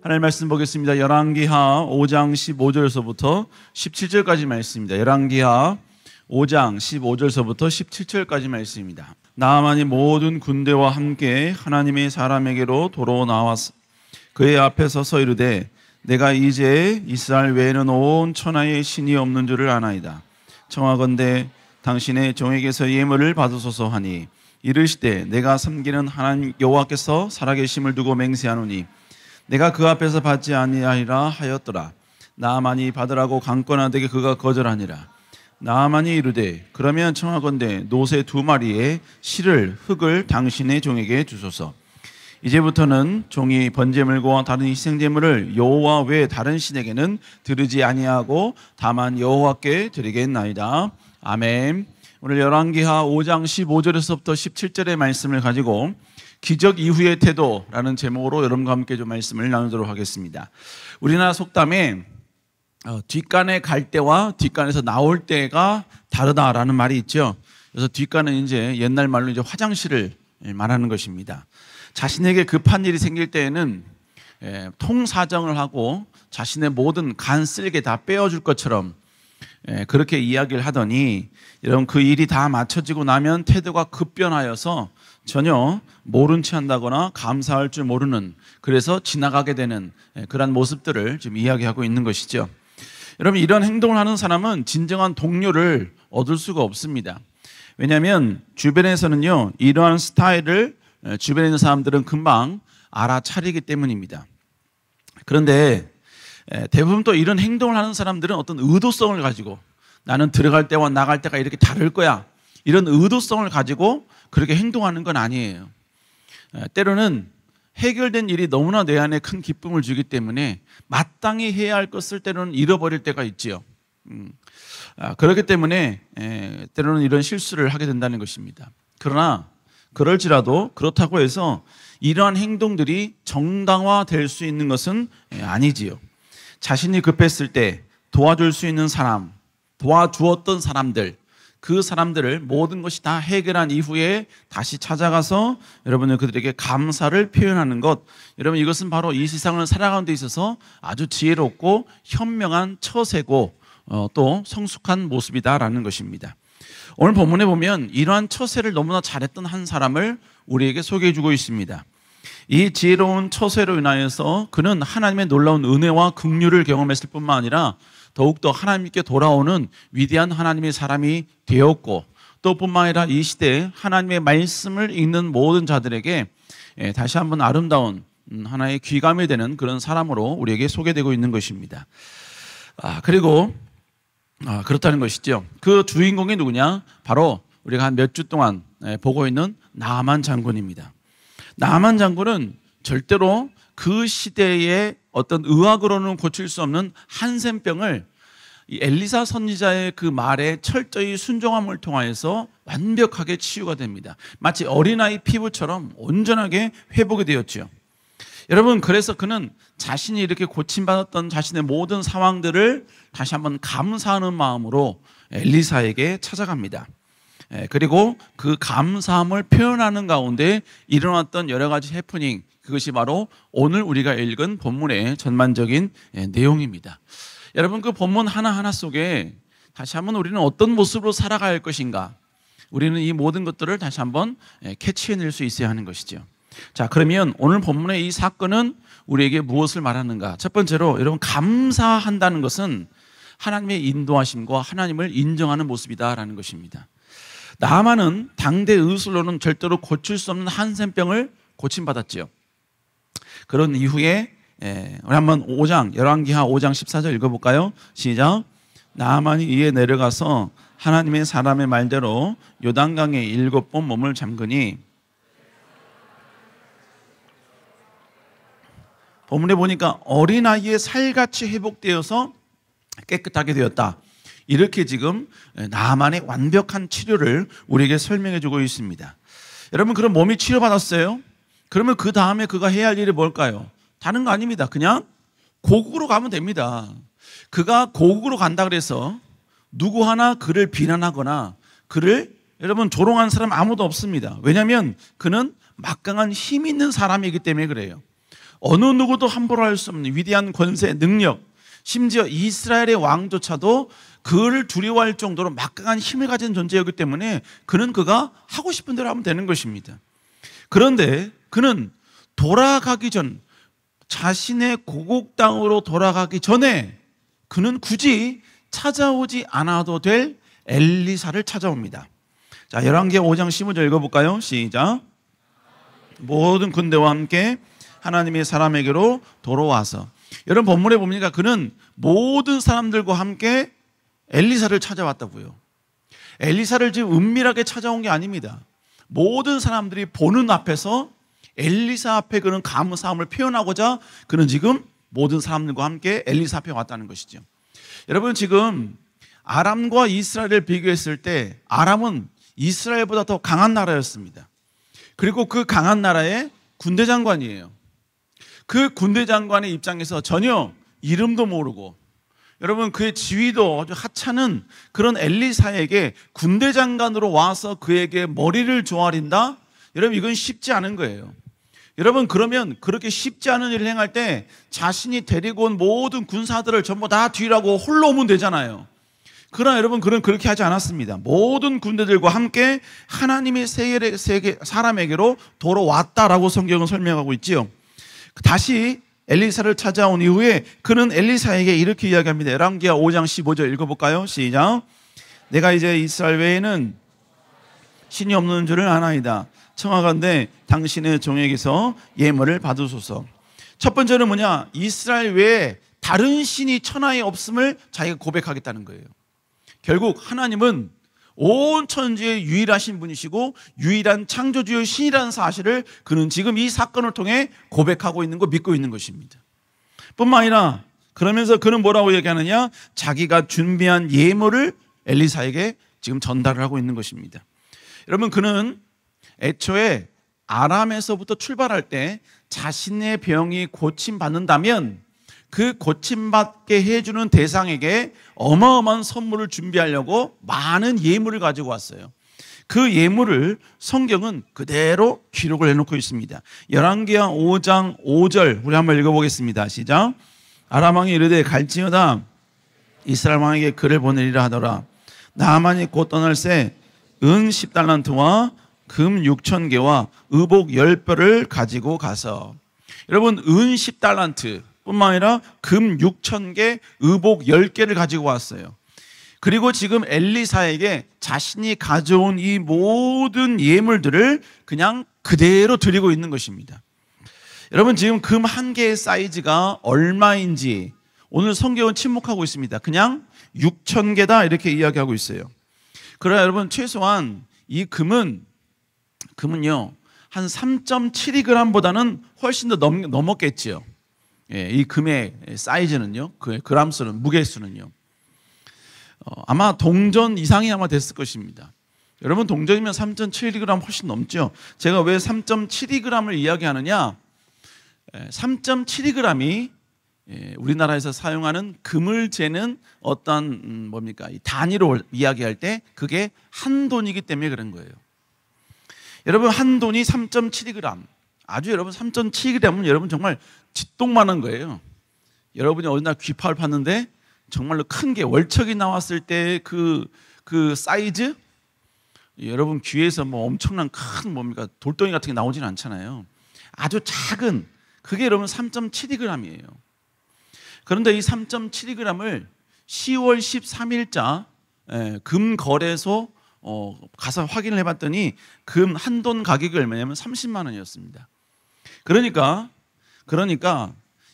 하나님 말씀 보겠습니다. 열왕기하 5장 15절에서부터 17절까지 말씀입니다. 열왕기하 5장 15절에서부터 17절까지 말씀입니다. 나아만이 모든 군대와 함께 하나님의 사람에게로 도로 나왔어. 그의 앞에 서서 이르되 내가 이제 이스라엘 외에는 온 천하에 신이 없는 줄을 아나이다. 청하건대 당신의 종에게서 예물을 받으소서 하니 이르시되 내가 섬기는 하나님 여호와께서 살아계심을 두고 맹세하노니 내가 그 앞에서 받지 아니하리라 하였더라. 나아만이 받으라고 강권하되게 그가 거절하니라. 나아만이 이르되 그러면 청하건대 노새 2마리의 실을 흙을 당신의 종에게 주소서. 이제부터는 종이 번제물과 다른 희생제물을 여호와 외 다른 신에게는 드리지 아니하고 다만 여호와께 드리겠나이다. 아멘. 오늘 열왕기하 5장 15절에서부터 17절의 말씀을 가지고 기적 이후의 태도라는 제목으로 여러분과 함께 좀 말씀을 나누도록 하겠습니다. 우리나라 속담에 뒷간에 갈 때와 뒷간에서 나올 때가 다르다라는 말이 있죠. 그래서 뒷간은 이제 옛날 말로 이제 화장실을 말하는 것입니다. 자신에게 급한 일이 생길 때에는 통사정을 하고 자신의 모든 간 쓸개 다 빼어줄 것처럼 그렇게 이야기를 하더니 여러분 그 일이 다 마쳐지고 나면 태도가 급변하여서 전혀 모른 체 한다거나 감사할 줄 모르는, 그래서 지나가게 되는 그런 모습들을 지금 이야기하고 있는 것이죠. 여러분 이런 행동을 하는 사람은 진정한 동료를 얻을 수가 없습니다. 왜냐하면 주변에서는요 이러한 스타일을 주변에 있는 사람들은 금방 알아차리기 때문입니다. 그런데 대부분 또 이런 행동을 하는 사람들은 어떤 의도성을 가지고 나는 들어갈 때와 나갈 때가 이렇게 다를 거야, 이런 의도성을 가지고 그렇게 행동하는 건 아니에요. 때로는 해결된 일이 너무나 내 안에 큰 기쁨을 주기 때문에 마땅히 해야 할 것을 때로는 잃어버릴 때가 있지요. 그렇기 때문에 때로는 이런 실수를 하게 된다는 것입니다. 그러나 그럴지라도 그렇다고 해서 이러한 행동들이 정당화될 수 있는 것은 아니지요. 자신이 급했을 때 도와줄 수 있는 사람, 도와주었던 사람들, 그 사람들을 모든 것이 다 해결한 이후에 다시 찾아가서 여러분은 그들에게 감사를 표현하는 것, 여러분 이것은 바로 이 세상을 살아가는 데 있어서 아주 지혜롭고 현명한 처세고 또 성숙한 모습이다라는 것입니다. 오늘 본문에 보면 이러한 처세를 너무나 잘했던 한 사람을 우리에게 소개해 주고 있습니다. 이 지혜로운 처세로 인하여서 그는 하나님의 놀라운 은혜와 긍휼을 경험했을 뿐만 아니라 더욱더 하나님께 돌아오는 위대한 하나님의 사람이 되었고, 또 뿐만 아니라 이 시대에 하나님의 말씀을 읽는 모든 자들에게 다시 한번 아름다운 하나의 귀감이 되는 그런 사람으로 우리에게 소개되고 있는 것입니다. 그리고 그렇다는 것이죠. 그 주인공이 누구냐? 바로 우리가 한 몇 주 동안 보고 있는 나아만 장군입니다. 나아만 장군은 절대로 그 시대의 어떤 의학으로는 고칠 수 없는 한센병을 이 엘리사 선지자의 그 말에 철저히 순종함을 통하여서 완벽하게 치유가 됩니다. 마치 어린아이 피부처럼 온전하게 회복이 되었죠. 여러분 그래서 그는 자신이 이렇게 고침받았던 자신의 모든 상황들을 다시 한번 감사하는 마음으로 엘리사에게 찾아갑니다. 그리고 그 감사함을 표현하는 가운데 일어났던 여러 가지 해프닝, 그것이 바로 오늘 우리가 읽은 본문의 전반적인 내용입니다. 여러분 그 본문 하나하나 속에 다시 한번 우리는 어떤 모습으로 살아갈 것인가, 우리는 이 모든 것들을 다시 한번 캐치해낼 수 있어야 하는 것이죠. 자, 그러면 오늘 본문의 이 사건은 우리에게 무엇을 말하는가? 첫 번째로 여러분 감사한다는 것은 하나님의 인도하심과 하나님을 인정하는 모습이다라는 것입니다. 나아만은 당대 의술로는 절대로 고칠 수 없는 한센병을 고침받았지요. 그런 이후에 우리 한번 열왕기하 5장 14절 읽어볼까요? 시작. 나아만이 이에 내려가서 하나님의 사람의 말대로 요단강에 7번 몸을 잠그니, 본문에 보니까 어린아이의 살같이 회복되어서 깨끗하게 되었다. 이렇게 지금 나아만의 완벽한 치료를 우리에게 설명해 주고 있습니다. 여러분 그럼 몸이 치료받았어요? 그러면 그 다음에 그가 해야 할 일이 뭘까요? 다른 거 아닙니다. 그냥 고국으로 가면 됩니다. 그가 고국으로 간다 그래서 누구 하나 그를 비난하거나 그를 여러분 조롱한 사람 아무도 없습니다. 왜냐하면 그는 막강한 힘 있는 사람이기 때문에 그래요. 어느 누구도 함부로 할 수 없는 위대한 권세, 능력, 심지어 이스라엘의 왕조차도 그를 두려워할 정도로 막강한 힘을 가진 존재였기 때문에 그가 하고 싶은 대로 하면 되는 것입니다. 그런데 그는 돌아가기 전, 자신의 고국 땅으로 돌아가기 전에 그는 굳이 찾아오지 않아도 될 엘리사를 찾아옵니다. 자, 열왕기하 5장 15절 읽어볼까요? 시작. 모든 군대와 함께 하나님의 사람에게로 돌아와서. 여러분 본문에 보니까 그는 모든 사람들과 함께 엘리사를 찾아왔다고요. 엘리사를 지금 은밀하게 찾아온 게 아닙니다. 모든 사람들이 보는 앞에서 엘리사 앞에 그는 감사함을 표현하고자 그는 지금 모든 사람들과 함께 엘리사 앞에 왔다는 것이죠. 여러분 지금 아람과 이스라엘을 비교했을 때 아람은 이스라엘보다 더 강한 나라였습니다. 그리고 그 강한 나라의 군대 장관이에요. 그 군대 장관의 입장에서 전혀 이름도 모르고 여러분 그의 지위도 아주 하찮은 그런 엘리사에게 군대 장관으로 와서 그에게 머리를 조아린다? 여러분 이건 쉽지 않은 거예요. 여러분 그러면 그렇게 쉽지 않은 일을 행할 때 자신이 데리고 온 모든 군사들을 전부 다 뒤라고 홀로 오면 되잖아요. 그러나 여러분 그는 그렇게 하지 않았습니다. 모든 군대들과 함께 하나님의 세계 사람에게로 돌아왔다라고 성경은 설명하고 있지요. 다시 엘리사를 찾아온 이후에 그는 엘리사에게 이렇게 이야기합니다. 열왕기하 5장 15절 읽어볼까요? 시작. 내가 이제 이스라엘 외에는 신이 없는 줄을 아나이다. 청하건대 당신의 종에게서 예물을 받으소서. 첫 번째는 뭐냐? 이스라엘 외에 다른 신이 천하에 없음을 자기가 고백하겠다는 거예요. 결국 하나님은 온 천지의 유일하신 분이시고 유일한 창조주의 신이라는 사실을 그는 지금 이 사건을 통해 고백하고 있는 거 믿고 있는 것입니다. 뿐만 아니라 그러면서 그는 뭐라고 얘기하느냐? 자기가 준비한 예물을 엘리사에게 지금 전달을 하고 있는 것입니다. 여러분 그는 애초에 아람에서부터 출발할 때 자신의 병이 고침받는다면 그 고침받게 해주는 대상에게 어마어마한 선물을 준비하려고 많은 예물을 가지고 왔어요. 그 예물을 성경은 그대로 기록을 해놓고 있습니다. 열왕기하 5장 5절 우리 한번 읽어보겠습니다. 시작. 아람 왕이 이르되 갈지어다 이스라엘 왕에게 글을 보내리라 하더라. 나아만이 곧 떠날새 은 10달란트와 금 6,000개와 의복 10벌을 가지고 가서. 여러분 은 10달란트 뿐만 아니라 금 6,000개, 의복 10개를 가지고 왔어요. 그리고 지금 엘리사에게 자신이 가져온 이 모든 예물들을 그냥 그대로 드리고 있는 것입니다. 여러분 지금 금 한 개의 사이즈가 얼마인지 오늘 성경은 침묵하고 있습니다. 그냥 6,000개다 이렇게 이야기하고 있어요. 그러나 여러분 최소한 이 금은요 한 3.72g보다는 훨씬 더 넘었겠지요. 예, 이 금의 사이즈는요, 그 그람수는, 무게수는요, 아마 동전 이상이 아마 됐을 것입니다. 여러분 동전이면 3.72g 훨씬 넘죠. 제가 왜 3.72g을 이야기하느냐? 3.72g이 우리나라에서 사용하는 금을 재는 어떤 이 단위로 이야기할 때 그게 한 돈이기 때문에 그런 거예요. 여러분 한 돈이 3.72g. 아주 여러분 3.7g은 여러분 정말 쥐똥만한 거예요. 여러분이 어느 날 귀파를 팠는데 정말로 큰 게 월척이 나왔을 때 그 사이즈 여러분 귀에서 뭐 엄청난 큰 돌덩이 같은 게 나오지는 않잖아요. 아주 작은 그게 여러분 3.72g이에요. 그런데 이 3.72g을 10월 13일자 금 거래소 가서 확인을 해봤더니 금 한 돈 가격이 얼마냐면 30만 원이었습니다. 그러니까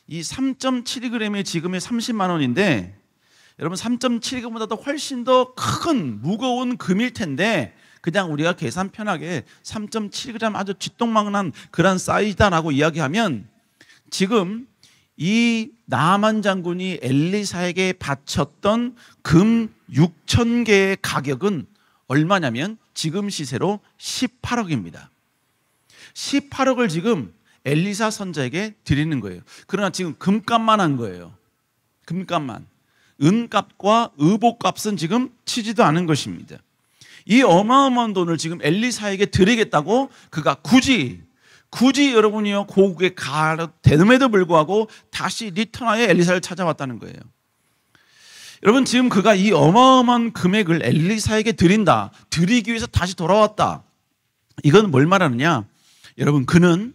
이 3.72g의 지금의 30만 원인데 여러분 3.72g보다도 훨씬 더 큰 무거운 금일 텐데 그냥 우리가 계산 편하게 3.7g 아주 쥐똥망한 그런 사이즈다라고 이야기하면 지금 이 나아만 장군이 엘리사에게 바쳤던 금 6,000개의 가격은 얼마냐면 지금 시세로 18억입니다. 18억을 지금 엘리사 선자에게 드리는 거예요. 그러나 지금 금값만 한 거예요. 금값만. 은값과 의복값은 지금 치지도 않은 것입니다. 이 어마어마한 돈을 지금 엘리사에게 드리겠다고 그가 굳이 굳이 여러분이요 고국에 가도 되는에도 불구하고 다시 리턴하여 엘리사를 찾아왔다는 거예요. 여러분, 지금 그가 이 어마어마한 금액을 엘리사에게 드리기 위해서 다시 돌아왔다. 이건 뭘 말하느냐? 여러분, 그는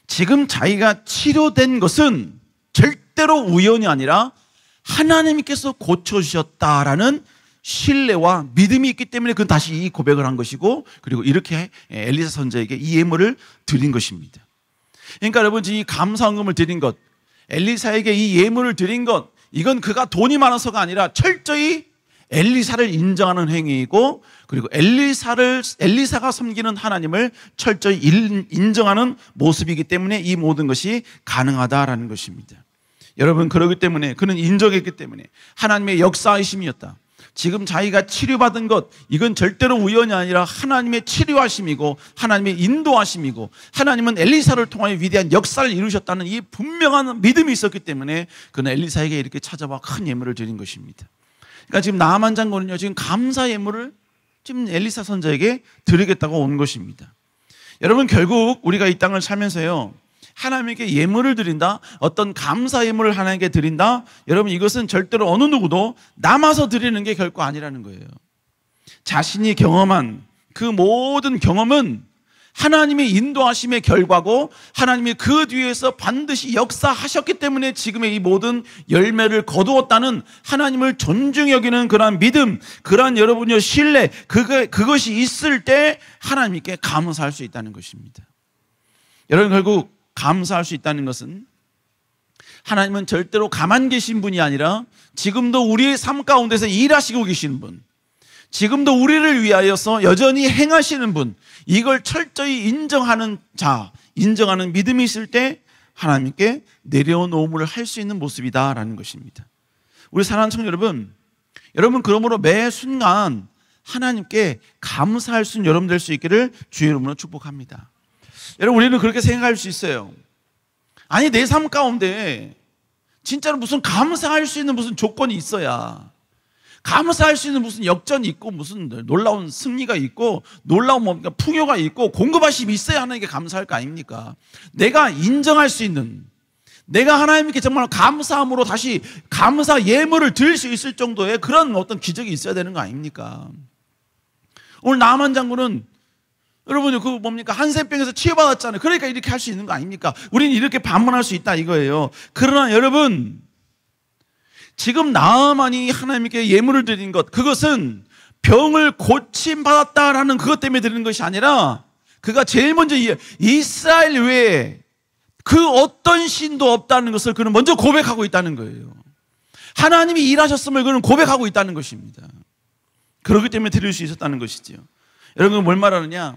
지금 자기가 치료된 것은 절대로 우연이 아니라 하나님께서 고쳐주셨다라는 신뢰와 믿음이 있기 때문에 그는 다시 이 고백을 한 것이고, 그리고 이렇게 엘리사 선지자에게 이 예물을 드린 것입니다. 그러니까 여러분, 이 감사헌금을 드린 것, 엘리사에게 이 예물을 드린 것, 이건 그가 돈이 많아서가 아니라 철저히 엘리사를 인정하는 행위이고, 그리고 엘리사가 섬기는 하나님을 철저히 인정하는 모습이기 때문에 이 모든 것이 가능하다라는 것입니다. 여러분, 그렇기 때문에 그는 인정했기 때문에 하나님의 역사이심이었다. 지금 자기가 치료받은 것, 이건 절대로 우연이 아니라 하나님의 치료하심이고 하나님의 인도하심이고, 하나님은 엘리사를 통하여 위대한 역사를 이루셨다는 이 분명한 믿음이 있었기 때문에 그는 엘리사에게 이렇게 찾아와 큰 예물을 드린 것입니다. 그러니까 지금 나아만 장군은요, 지금 감사 예물을 지금 엘리사 선지자에게 드리겠다고 온 것입니다. 여러분, 결국 우리가 이 땅을 살면서요, 하나님께 예물을 드린다, 어떤 감사 예물을 하나님께 드린다, 여러분, 이것은 절대로 어느 누구도 남아서 드리는 게 결코 아니라는 거예요. 자신이 경험한 그 모든 경험은 하나님의 인도하심의 결과고, 하나님이 그 뒤에서 반드시 역사하셨기 때문에 지금의 이 모든 열매를 거두었다는 하나님을 존중히 여기는 그러한 믿음, 그러한 여러분의 신뢰, 그것이 있을 때 하나님께 감사할 수 있다는 것입니다. 여러분, 결국 감사할 수 있다는 것은 하나님은 절대로 가만 계신 분이 아니라 지금도 우리의 삶 가운데서 일하시고 계시는 분, 지금도 우리를 위하여서 여전히 행하시는 분, 이걸 철저히 인정하는 인정하는 믿음이 있을 때 하나님께 내려놓음을 할 수 있는 모습이다라는 것입니다. 우리 사랑하는 청년 여러분, 그러므로 매 순간 하나님께 감사할 수 있는 여러분 될 수 있기를 주의 이름으로 축복합니다. 여러분, 우리는 그렇게 생각할 수 있어요. 아니, 내 삶 가운데 진짜로 무슨 감사할 수 있는 무슨 조건이 있어야, 감사할 수 있는 무슨 역전이 있고, 무슨 놀라운 승리가 있고, 놀라운 뭡니까 풍요가 있고, 공급하심이 있어야 하나님께 감사할 거 아닙니까? 내가 인정할 수 있는, 내가 하나님께 정말 감사함으로 다시 감사 예물을 드릴 수 있을 정도의 그런 어떤 기적이 있어야 되는 거 아닙니까? 오늘 나만 장군은 여러분이 그 뭡니까 한센병에서 치유받았잖아요. 그러니까 이렇게 할 수 있는 거 아닙니까? 우리는 이렇게 반문할 수 있다 이거예요. 그러나 여러분, 지금 나아만이 하나님께 예물을 드린 것, 그것은 병을 고침받았다라는 그것 때문에 드리는 것이 아니라, 그가 제일 먼저 이스라엘 외에 그 어떤 신도 없다는 것을 그는 먼저 고백하고 있다는 거예요. 하나님이 일하셨음을 그는 고백하고 있다는 것입니다. 그렇기 때문에 드릴 수 있었다는 것이지요. 여러분, 뭘 말하느냐?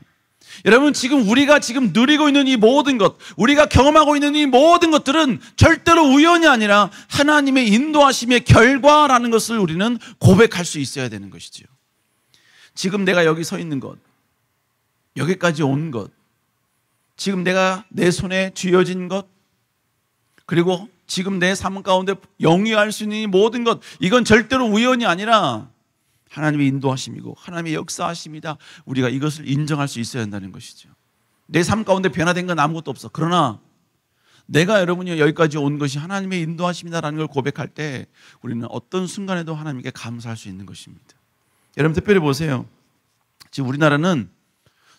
여러분, 지금 우리가 지금 누리고 있는 이 모든 것, 우리가 경험하고 있는 이 모든 것들은 절대로 우연이 아니라 하나님의 인도하심의 결과라는 것을 우리는 고백할 수 있어야 되는 것이지요. 지금 내가 여기 서 있는 것, 여기까지 온 것, 지금 내가 내 손에 쥐어진 것, 그리고 지금 내 삶 가운데 영위할 수 있는 이 모든 것, 이건 절대로 우연이 아니라 하나님의 인도하심이고 하나님의 역사하심이다. 우리가 이것을 인정할 수 있어야 한다는 것이죠. 내 삶 가운데 변화된 건 아무것도 없어. 그러나 내가 여러분이 여기까지 온 것이 하나님의 인도하심이다라는 걸 고백할 때 우리는 어떤 순간에도 하나님께 감사할 수 있는 것입니다. 여러분, 특별히 보세요. 지금 우리나라는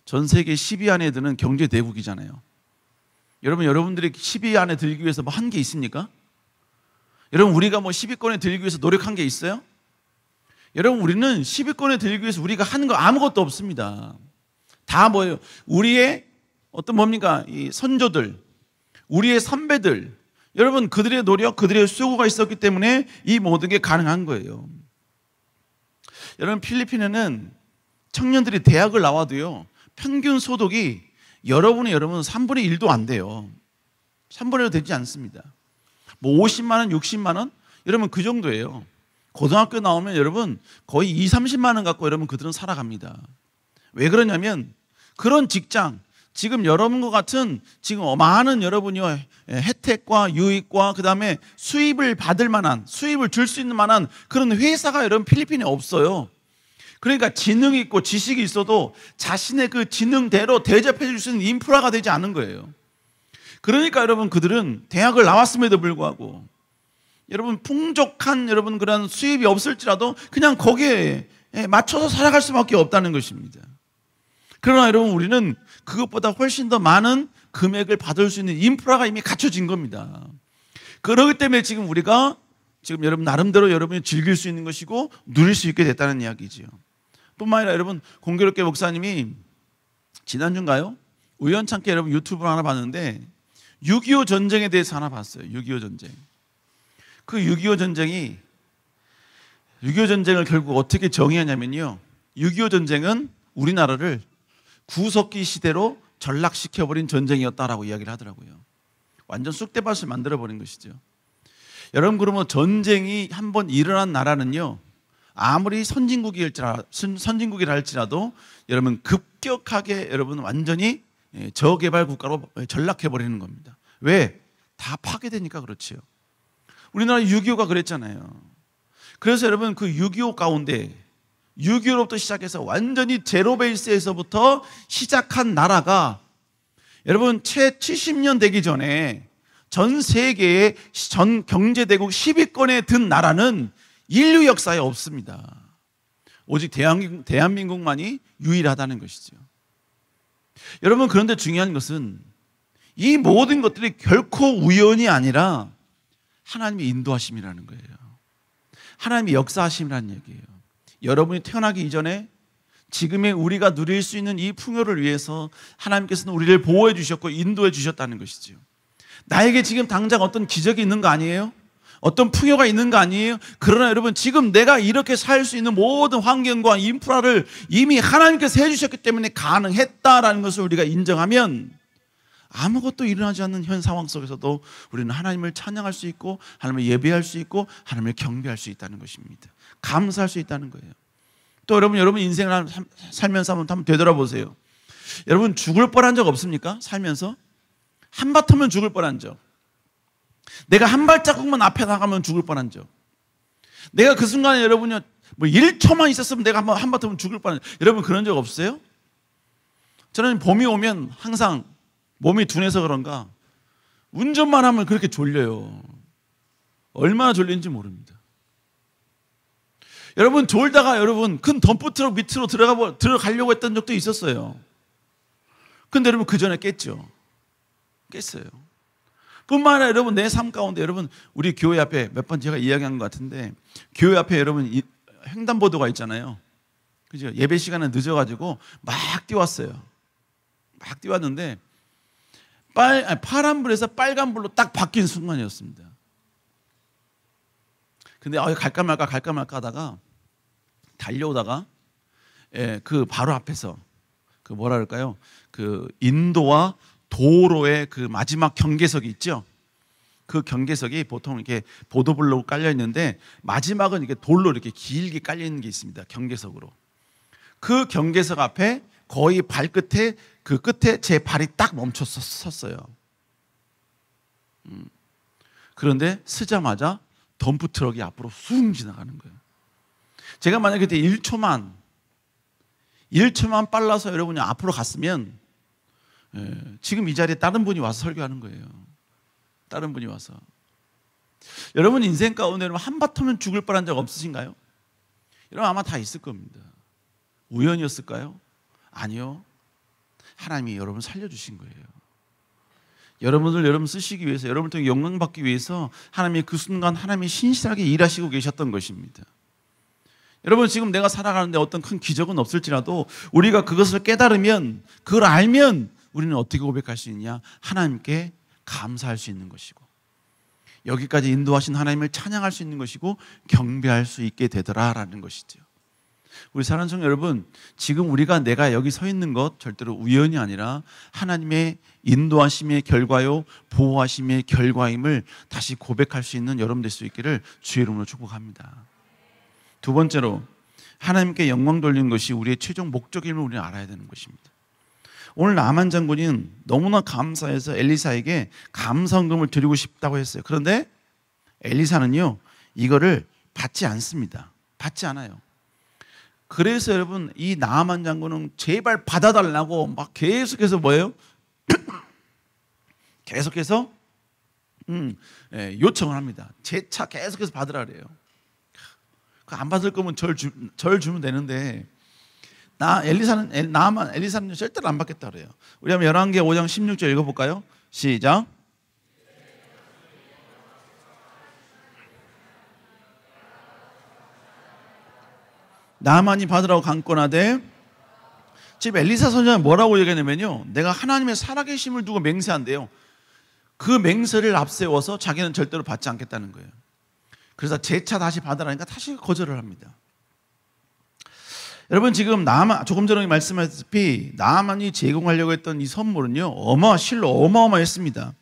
전 세계 10위 안에 드는 경제 대국이잖아요. 여러분들이 10위 안에 들기 위해서 뭐 한 게 있습니까? 여러분, 우리가 뭐 10위권에 들기 위해서 노력한 게 있어요? 여러분, 우리는 10위권에 들기 위해서 우리가 하는 거 아무것도 없습니다. 다 뭐예요? 우리의 어떤 뭡니까? 이 선조들, 우리의 선배들, 여러분, 그들의 노력, 그들의 수고가 있었기 때문에 이 모든 게 가능한 거예요. 여러분, 필리핀에는 청년들이 대학을 나와도요, 평균 소득이 여러분 3분의 1도 안 돼요. 3분의 1도 되지 않습니다. 뭐 50만 원, 60만 원? 여러분, 그 정도예요. 고등학교 나오면 여러분 거의 20, 30만 원 갖고 여러분 그들은 살아갑니다. 왜 그러냐면 그런 직장, 지금 여러분과 같은 지금 많은 여러분이 혜택과 유익과 그 다음에 수입을 받을 만한, 수입을 줄 수 있는 만한 그런 회사가 여러분 필리핀에 없어요. 그러니까 지능이 있고 지식이 있어도 자신의 그 지능대로 대접해 줄 수 있는 인프라가 되지 않은 거예요. 그러니까 여러분 그들은 대학을 나왔음에도 불구하고 여러분 풍족한 여러분 그런 수입이 없을지라도 그냥 거기에 맞춰서 살아갈 수밖에 없다는 것입니다. 그러나 여러분 우리는 그것보다 훨씬 더 많은 금액을 받을 수 있는 인프라가 이미 갖춰진 겁니다. 그렇기 때문에 지금 우리가 지금 여러분 나름대로 여러분이 즐길 수 있는 것이고 누릴 수 있게 됐다는 이야기지요. 뿐만 아니라 여러분 공교롭게 목사님이 지난주인가요? 우연찮게 여러분 유튜브를 하나 봤는데 6.25 전쟁에 대해서 하나 봤어요. 6.25 전쟁. 그 6.25 전쟁이 6.25 전쟁을 결국 어떻게 정의하냐면요. 6.25 전쟁은 우리나라를 구석기 시대로 전락시켜버린 전쟁이었다라고 이야기를 하더라고요. 완전 쑥대밭을 만들어버린 것이죠. 여러분 그러면 전쟁이 한번 일어난 나라는요. 아무리 선진국이라 할지라도 여러분 급격하게 여러분 완전히 저개발 국가로 전락해버리는 겁니다. 왜? 다 파괴되니까 그렇지요. 우리나라 6.25가 그랬잖아요. 그래서 여러분 그 6.25 가운데 6.25로부터 시작해서 완전히 제로 베이스에서부터 시작한 나라가 여러분 채 70년 되기 전에 전 세계의 전 경제대국 10위권에 든 나라는 인류 역사에 없습니다. 오직 대한민국만이 유일하다는 것이죠. 여러분 그런데 중요한 것은 이 모든 것들이 결코 우연이 아니라 하나님의 인도하심이라는 거예요. 하나님의 역사하심이라는 얘기예요. 여러분이 태어나기 이전에 지금의 우리가 누릴 수 있는 이 풍요를 위해서 하나님께서는 우리를 보호해 주셨고 인도해 주셨다는 것이죠. 나에게 지금 당장 어떤 기적이 있는 거 아니에요? 어떤 풍요가 있는 거 아니에요? 그러나 여러분 지금 내가 이렇게 살 수 있는 모든 환경과 인프라를 이미 하나님께서 해주셨기 때문에 가능했다라는 것을 우리가 인정하면 아무것도 일어나지 않는 현 상황 속에서도 우리는 하나님을 찬양할 수 있고 하나님을 예배할 수 있고 하나님을 경배할 수 있다는 것입니다. 감사할 수 있다는 거예요. 또 여러분 인생을 살면서 한번 되돌아보세요. 여러분 죽을 뻔한 적 없습니까? 살면서 한바탕면 죽을 뻔한 적, 내가 한 발자국만 앞에 나가면 죽을 뻔한 적, 내가 그 순간에 여러분이 뭐 1초만 있었으면 내가 한바탕면 죽을 뻔한 적, 여러분 그런 적 없어요? 저는 봄이 오면 항상 몸이 둔해서 그런가 운전만 하면 그렇게 졸려요. 얼마나 졸린지 모릅니다. 여러분 졸다가 여러분 큰 덤프트럭 밑으로 들어가려고 했던 적도 있었어요. 근데 여러분 그 전에 깼죠. 깼어요. 뿐만 아니라 여러분 내 삶 가운데 여러분 우리 교회 앞에 몇 번 제가 이야기한 것 같은데 교회 앞에 여러분 횡단보도가 있잖아요. 그죠? 예배 시간에 늦어가지고 막 뛰어왔어요. 막 뛰어왔는데 파란불에서 빨간불로 딱 바뀐 순간이었습니다. 근데 갈까 말까 하다가 달려오다가 그 바로 앞에서 그 뭐라 그럴까요? 그 인도와 도로의 그 마지막 경계석이 있죠. 그 경계석이 보통 이렇게 보도블록으로 깔려 있는데 마지막은 이렇게 돌로 이렇게 길게 깔려 있는 게 있습니다. 경계석으로. 그 경계석 앞에 거의 발끝에 그 끝에 제 발이 딱 멈춰 섰어요. 그런데 서자마자 덤프트럭이 앞으로 쑥 지나가는 거예요. 제가 만약에 그때 1초만 빨라서 여러분이 앞으로 갔으면 지금 이 자리에 다른 분이 와서 설교하는 거예요. 다른 분이 와서. 여러분 인생 가운데 한바탕면 죽을 뻔한 적 없으신가요? 여러분 아마 다 있을 겁니다. 우연이었을까요? 아니요. 하나님이 여러분 살려주신 거예요. 여러분 쓰시기 위해서, 여러분을 통해 영광 받기 위해서 하나님이 그 순간 하나님이 신실하게 일하시고 계셨던 것입니다. 여러분 지금 내가 살아가는데 어떤 큰 기적은 없을지라도 우리가 그것을 깨달으면, 그걸 알면 우리는 어떻게 고백할 수 있냐? 하나님께 감사할 수 있는 것이고 여기까지 인도하신 하나님을 찬양할 수 있는 것이고 경배할 수 있게 되더라라는 것이죠. 우리 사랑하는 성도 여러분, 지금 내가 여기 서 있는 것 절대로 우연이 아니라 하나님의 인도하심의 결과요, 보호하심의 결과임을 다시 고백할 수 있는 여러분 될 수 있기를 주의 이름으로 축복합니다. 두 번째로, 하나님께 영광 돌리는 것이 우리의 최종 목적임을 우리는 알아야 되는 것입니다. 오늘 나만 장군은 너무나 감사해서 엘리사에게 감사헌금을 드리고 싶다고 했어요. 그런데 엘리사는요, 이거를 받지 않습니다. 받지 않아요. 그래서 여러분 이 나아만 장군은 제발 받아달라고 막 계속해서 뭐예요? 계속해서 요청을 합니다. 재차 계속해서 받으라 그래요. 안 받을 거면 절 주면 되는데 엘리사는 절대로 안 받겠다 그래요. 우리 한번 열왕기하 5장 16절 읽어볼까요? 시작. 나만이 받으라고 강권하되, 지금 엘리사 선지자는 뭐라고 얘기하냐면요, 내가 하나님의 살아계심을 두고 맹세한대요. 그 맹세를 앞세워서 자기는 절대로 받지 않겠다는 거예요. 그래서 재차 다시 받으라니까 다시 거절을 합니다. 여러분 지금 조금 전에 말씀하셨다시피 나아만이 제공하려고 했던 이 선물은요, 실로 어마어마했습니다.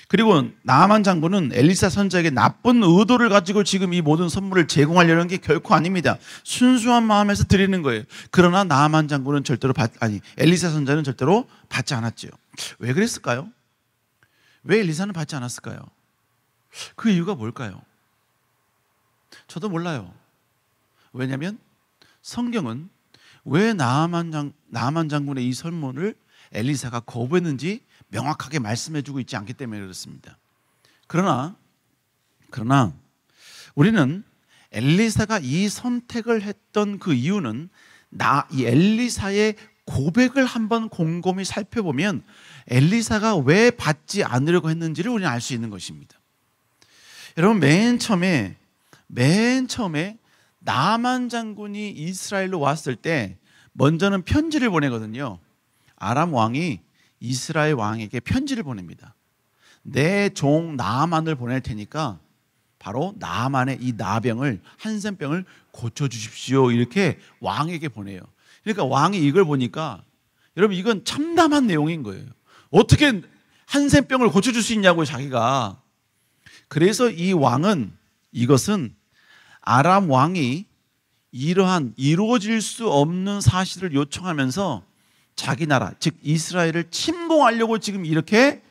그리고 나아만 장군은 엘리사 선지자에게 나쁜 의도를 가지고 지금 이 모든 선물을 제공하려는 게 결코 아닙니다. 순수한 마음에서 드리는 거예요. 그러나 나아만 장군은 엘리사 선지자는 절대로 받지 않았죠. 왜 그랬을까요? 왜 엘리사는 받지 않았을까요? 그 이유가 뭘까요? 저도 몰라요. 왜냐하면 성경은 왜 나아만 장군의 이 선물을 엘리사가 거부했는지 명확하게 말씀해주고 있지 않기 때문에 그렇습니다. 그러나 우리는 엘리사가 이 선택을 했던 그 이유는 이 엘리사의 고백을 한번 곰곰이 살펴보면 엘리사가 왜 받지 않으려고 했는지를 우리는 알 수 있는 것입니다. 여러분 맨 처음에 나아만 장군이 이스라엘로 왔을 때 먼저는 편지를 보내거든요. 아람 왕이 이스라엘 왕에게 편지를 보냅니다. 내 종 나아만을 보낼 테니까 바로 나아만의 이 나병을, 한센병을 고쳐주십시오, 이렇게 왕에게 보내요. 그러니까 왕이 이걸 보니까 여러분 이건 참담한 내용인 거예요. 어떻게 한센병을 고쳐줄 수 있냐고요, 자기가. 그래서 이 왕은 이것은 아람 왕이 이러한 이루어질 수 없는 사실을 요청하면서 자기 나라, 즉 이스라엘을 침공하려고 지금 이렇게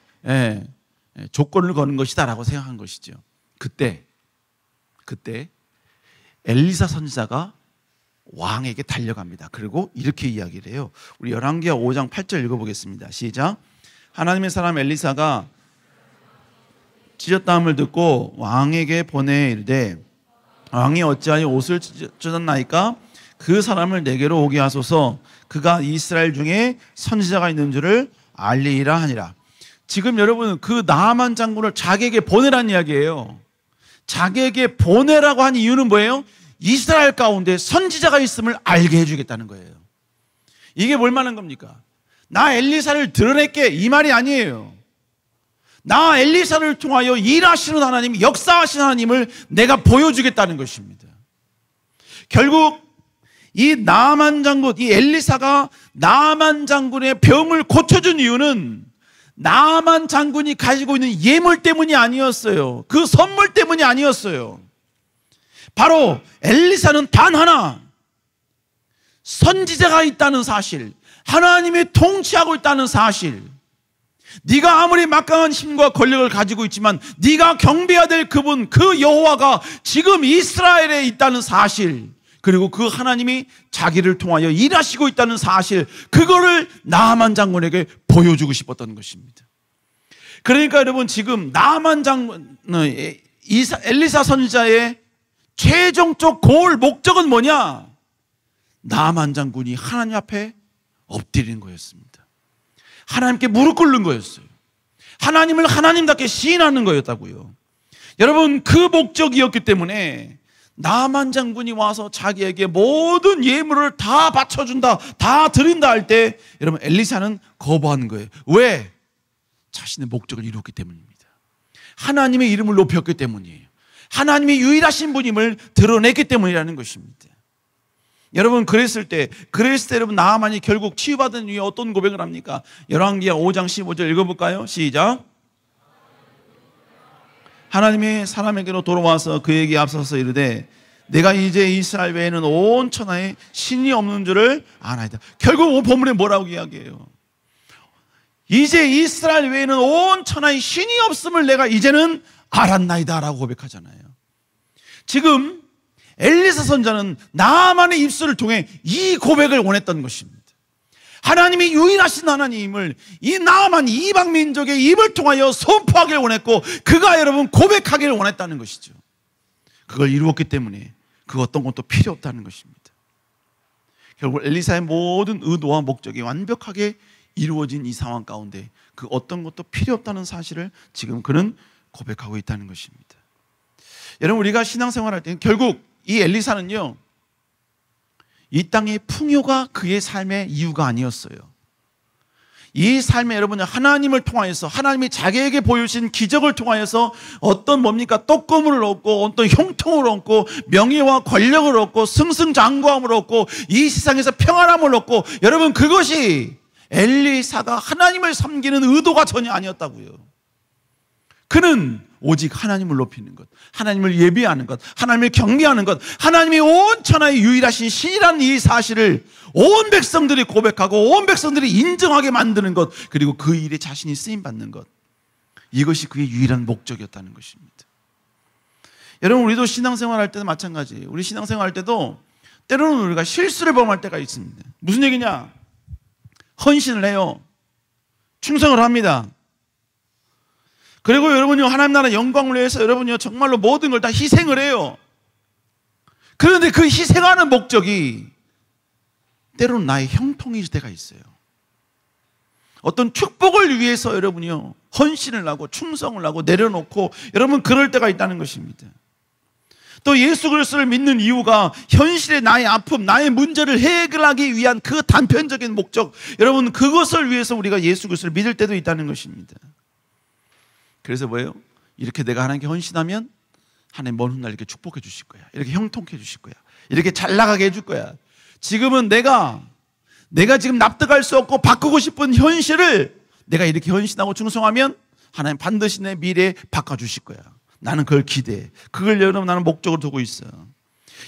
조건을 거는 것이다라고 생각한 것이죠. 그때 엘리사 선지자가 왕에게 달려갑니다. 그리고 이렇게 이야기를 해요. 우리 열왕기하 5장 8절 읽어보겠습니다. 시작. 하나님의 사람 엘리사가 찢었다함을 듣고 왕에게 보내 이르되, 왕이 어찌하여 옷을 찢었나이까? 그 사람을 내게로 오게 하소서. 그가 이스라엘 중에 선지자가 있는 줄을 알리이라 하니라. 지금 여러분 그 나아만 장군을 자기에게 보내라는 이야기예요. 자기에게 보내라고 한 이유는 뭐예요? 이스라엘 가운데 선지자가 있음을 알게 해주겠다는 거예요. 이게 뭘 말하는 겁니까? 나 엘리사를 드러낼게, 이 말이 아니에요. 나 엘리사를 통하여 일하시는 하나님, 역사하시는 하나님을 내가 보여주겠다는 것입니다. 결국 이 나아만 장군, 이 엘리사가 나아만 장군의 병을 고쳐준 이유는 나아만 장군이 가지고 있는 예물 때문이 아니었어요. 그 선물 때문이 아니었어요. 바로 엘리사는 단 하나, 선지자가 있다는 사실, 하나님이 통치하고 있다는 사실, 네가 아무리 막강한 힘과 권력을 가지고 있지만 네가 경배해야 될 그분, 그 여호와가 지금 이스라엘에 있다는 사실, 그리고 그 하나님이 자기를 통하여 일하시고 있다는 사실, 그거를 나아만 장군에게 보여주고 싶었던 것입니다. 그러니까 여러분 지금 나아만 장군, 엘리사 선지자의 최종적 골 목적은 뭐냐? 나아만 장군이 하나님 앞에 엎드리는 거였습니다. 하나님께 무릎 꿇는 거였어요. 하나님을 하나님답게 시인하는 거였다고요. 여러분 그 목적이었기 때문에 나아만 장군이 와서 자기에게 모든 예물을 다 바쳐준다, 다 드린다 할 때 여러분 엘리사는 거부하는 거예요. 왜? 자신의 목적을 이루었기 때문입니다. 하나님의 이름을 높였기 때문이에요. 하나님이 유일하신 분임을 드러냈기 때문이라는 것입니다. 여러분 그랬을 때 여러분 나아만이 결국 치유받은 이후에 어떤 고백을 합니까? 열왕기하 5장 15절 읽어볼까요? 시작. 하나님이 사람에게로 돌아와서 그에게 앞서서 이르되 내가 이제 이스라엘 외에는 온 천하에 신이 없는 줄을 아나이다. 결국 본문에 뭐라고 이야기해요? 이제 이스라엘 외에는 온 천하에 신이 없음을 내가 이제는 알았나이다 라고 고백하잖아요. 지금 엘리사 선자는 나만의 입술을 통해 이 고백을 원했던 것입니다. 하나님이 유일하신 하나님을 이 나만 이방 민족의 입을 통하여 선포하기를 원했고, 그가 여러분 고백하기를 원했다는 것이죠. 그걸 이루었기 때문에 그 어떤 것도 필요 없다는 것입니다. 결국 엘리사의 모든 의도와 목적이 완벽하게 이루어진 이 상황 가운데 그 어떤 것도 필요 없다는 사실을 지금 그는 고백하고 있다는 것입니다. 여러분, 우리가 신앙생활할 때는 결국 이 엘리사는요, 이 땅의 풍요가 그의 삶의 이유가 아니었어요. 이 삶에 여러분, 하나님을 통하여서, 하나님이 자기에게 보여주신 기적을 통하여서 어떤 뭡니까? 떡고물을 얻고, 어떤 형통을 얻고, 명예와 권력을 얻고, 승승장구함을 얻고, 이 세상에서 평안함을 얻고, 여러분, 그것이 엘리사가 하나님을 섬기는 의도가 전혀 아니었다고요. 그는 오직 하나님을 높이는 것, 하나님을 예배하는 것, 하나님을 경배하는 것, 하나님이 온 천하의 유일하신 신이라는 이 사실을 온 백성들이 고백하고 온 백성들이 인정하게 만드는 것, 그리고 그 일에 자신이 쓰임받는 것, 이것이 그의 유일한 목적이었다는 것입니다. 여러분, 우리도 신앙생활 할 때도 마찬가지예요. 우리 신앙생활 할 때도 때로는 우리가 실수를 범할 때가 있습니다. 무슨 얘기냐? 헌신을 해요. 충성을 합니다. 그리고 여러분요, 하나님 나라 영광을 위해서 여러분요, 정말로 모든 걸 다 희생을 해요. 그런데 그 희생하는 목적이 때로는 나의 형통일 때가 있어요. 어떤 축복을 위해서 여러분요, 헌신을 하고 충성을 하고 내려놓고 여러분 그럴 때가 있다는 것입니다. 또 예수 그리스도를 믿는 이유가 현실의 나의 아픔, 나의 문제를 해결하기 위한 그 단편적인 목적, 여러분 그것을 위해서 우리가 예수 그리스도를 믿을 때도 있다는 것입니다. 그래서 뭐예요? 이렇게 내가 하나님께 헌신하면 하나님 먼 훗날 이렇게 축복해 주실 거야. 이렇게 형통해 주실 거야. 이렇게 잘 나가게 해줄 거야. 지금은 내가 지금 납득할 수 없고 바꾸고 싶은 현실을 내가 이렇게 헌신하고 충성하면 하나님 반드시 내 미래에 바꿔주실 거야. 나는 그걸 기대해. 그걸 여러분 나는 목적으로 두고 있어요.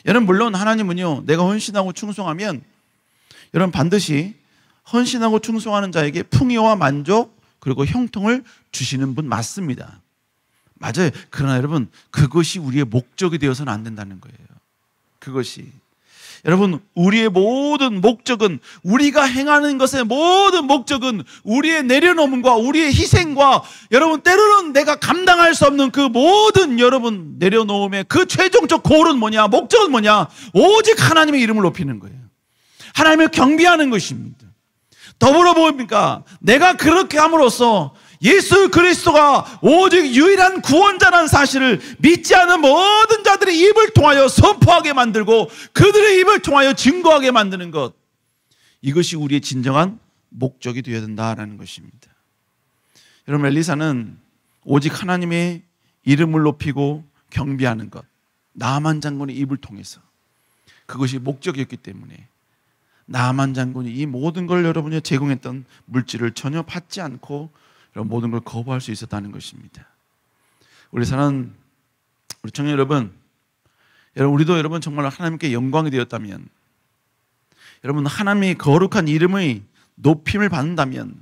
여러분, 물론 하나님은요, 내가 헌신하고 충성하면 여러분 반드시 헌신하고 충성하는 자에게 풍요와 만족 그리고 형통을 주시는 분 맞습니다. 맞아요. 그러나 여러분, 그것이 우리의 목적이 되어서는 안 된다는 거예요. 그것이 여러분, 우리의 모든 목적은, 우리가 행하는 것의 모든 목적은 우리의 내려놓음과 우리의 희생과 여러분 때로는 내가 감당할 수 없는 그 모든 여러분 내려놓음의 그 최종적 골은 뭐냐? 목적은 뭐냐? 오직 하나님의 이름을 높이는 거예요. 하나님을 경배하는 것입니다. 더불어 보니까 내가 그렇게 함으로써 예수 그리스도가 오직 유일한 구원자라는 사실을 믿지 않은 모든 자들의 입을 통하여 선포하게 만들고 그들의 입을 통하여 증거하게 만드는 것, 이것이 우리의 진정한 목적이 되어야 된다는 것입니다. 여러분, 엘리사는 오직 하나님의 이름을 높이고 경배하는 것, 나만 장군의 입을 통해서, 그것이 목적이었기 때문에 나만 장군이 이 모든 걸 여러분이 제공했던 물질을 전혀 받지 않고 모든 걸 거부할 수 있었다는 것입니다. 우리 청년 여러분, 우리도 여러분 정말 하나님께 영광이 되었다면, 여러분 하나님의 거룩한 이름의 높임을 받는다면,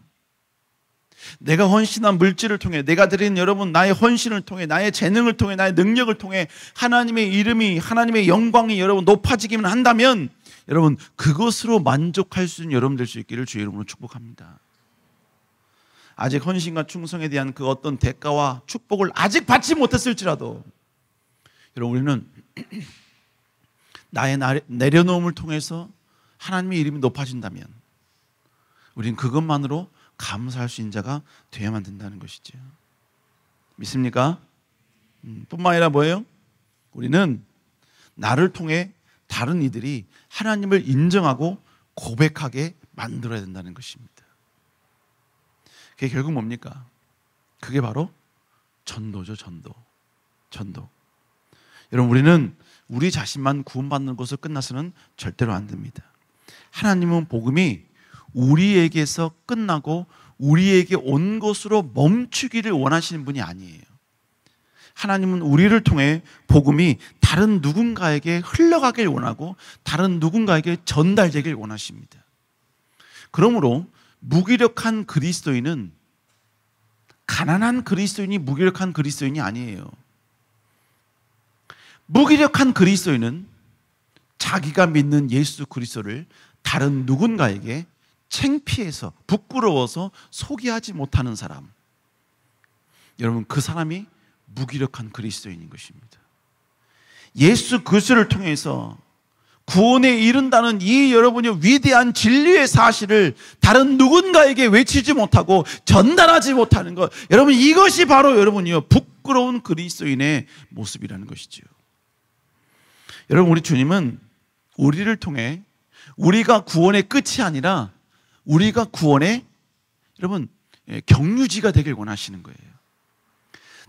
내가 헌신한 물질을 통해, 내가 드린 여러분 나의 헌신을 통해, 나의 재능을 통해, 나의 능력을 통해 하나님의 이름이, 하나님의 영광이 여러분 높아지기만 한다면, 여러분 그것으로 만족할 수 있는 여러분 될 수 있기를 주의 이름으로 축복합니다. 아직 헌신과 충성에 대한 그 어떤 대가와 축복을 아직 받지 못했을지라도 여러분, 우리는 나의 내려놓음을 통해서 하나님의 이름이 높아진다면 우리는 그것만으로 감사할 수 있는 자가 되어야만 된다는 것이죠. 믿습니까? 뿐만 아니라 뭐예요? 우리는 나를 통해 다른 이들이 하나님을 인정하고 고백하게 만들어야 된다는 것입니다. 그게 결국 뭡니까? 그게 바로 전도죠. 전도. 여러분, 우리는 우리 자신만 구원받는 것으로 끝나서는 절대로 안 됩니다. 하나님은 복음이 우리에게서 끝나고 우리에게 온 것으로 멈추기를 원하시는 분이 아니에요. 하나님은 우리를 통해 복음이 다른 누군가에게 흘러가길 원하고 다른 누군가에게 전달되길 원하십니다. 그러므로 무기력한 그리스도인은, 가난한 그리스도인이 무기력한 그리스도인이 아니에요. 무기력한 그리스도인은 자기가 믿는 예수 그리스도를 다른 누군가에게 창피해서 부끄러워서 소개하지 못하는 사람, 여러분 그 사람이 무기력한 그리스도인인 것입니다. 예수 그리스도를 통해서 구원에 이른다는 이 여러분의 위대한 진리의 사실을 다른 누군가에게 외치지 못하고 전달하지 못하는 것, 여러분 이것이 바로 여러분이요 부끄러운 그리스도인의 모습이라는 것이죠. 여러분 우리 주님은 우리를 통해 우리가 구원의 끝이 아니라 우리가 구원의 여러분 경유지가 되길 원하시는 거예요.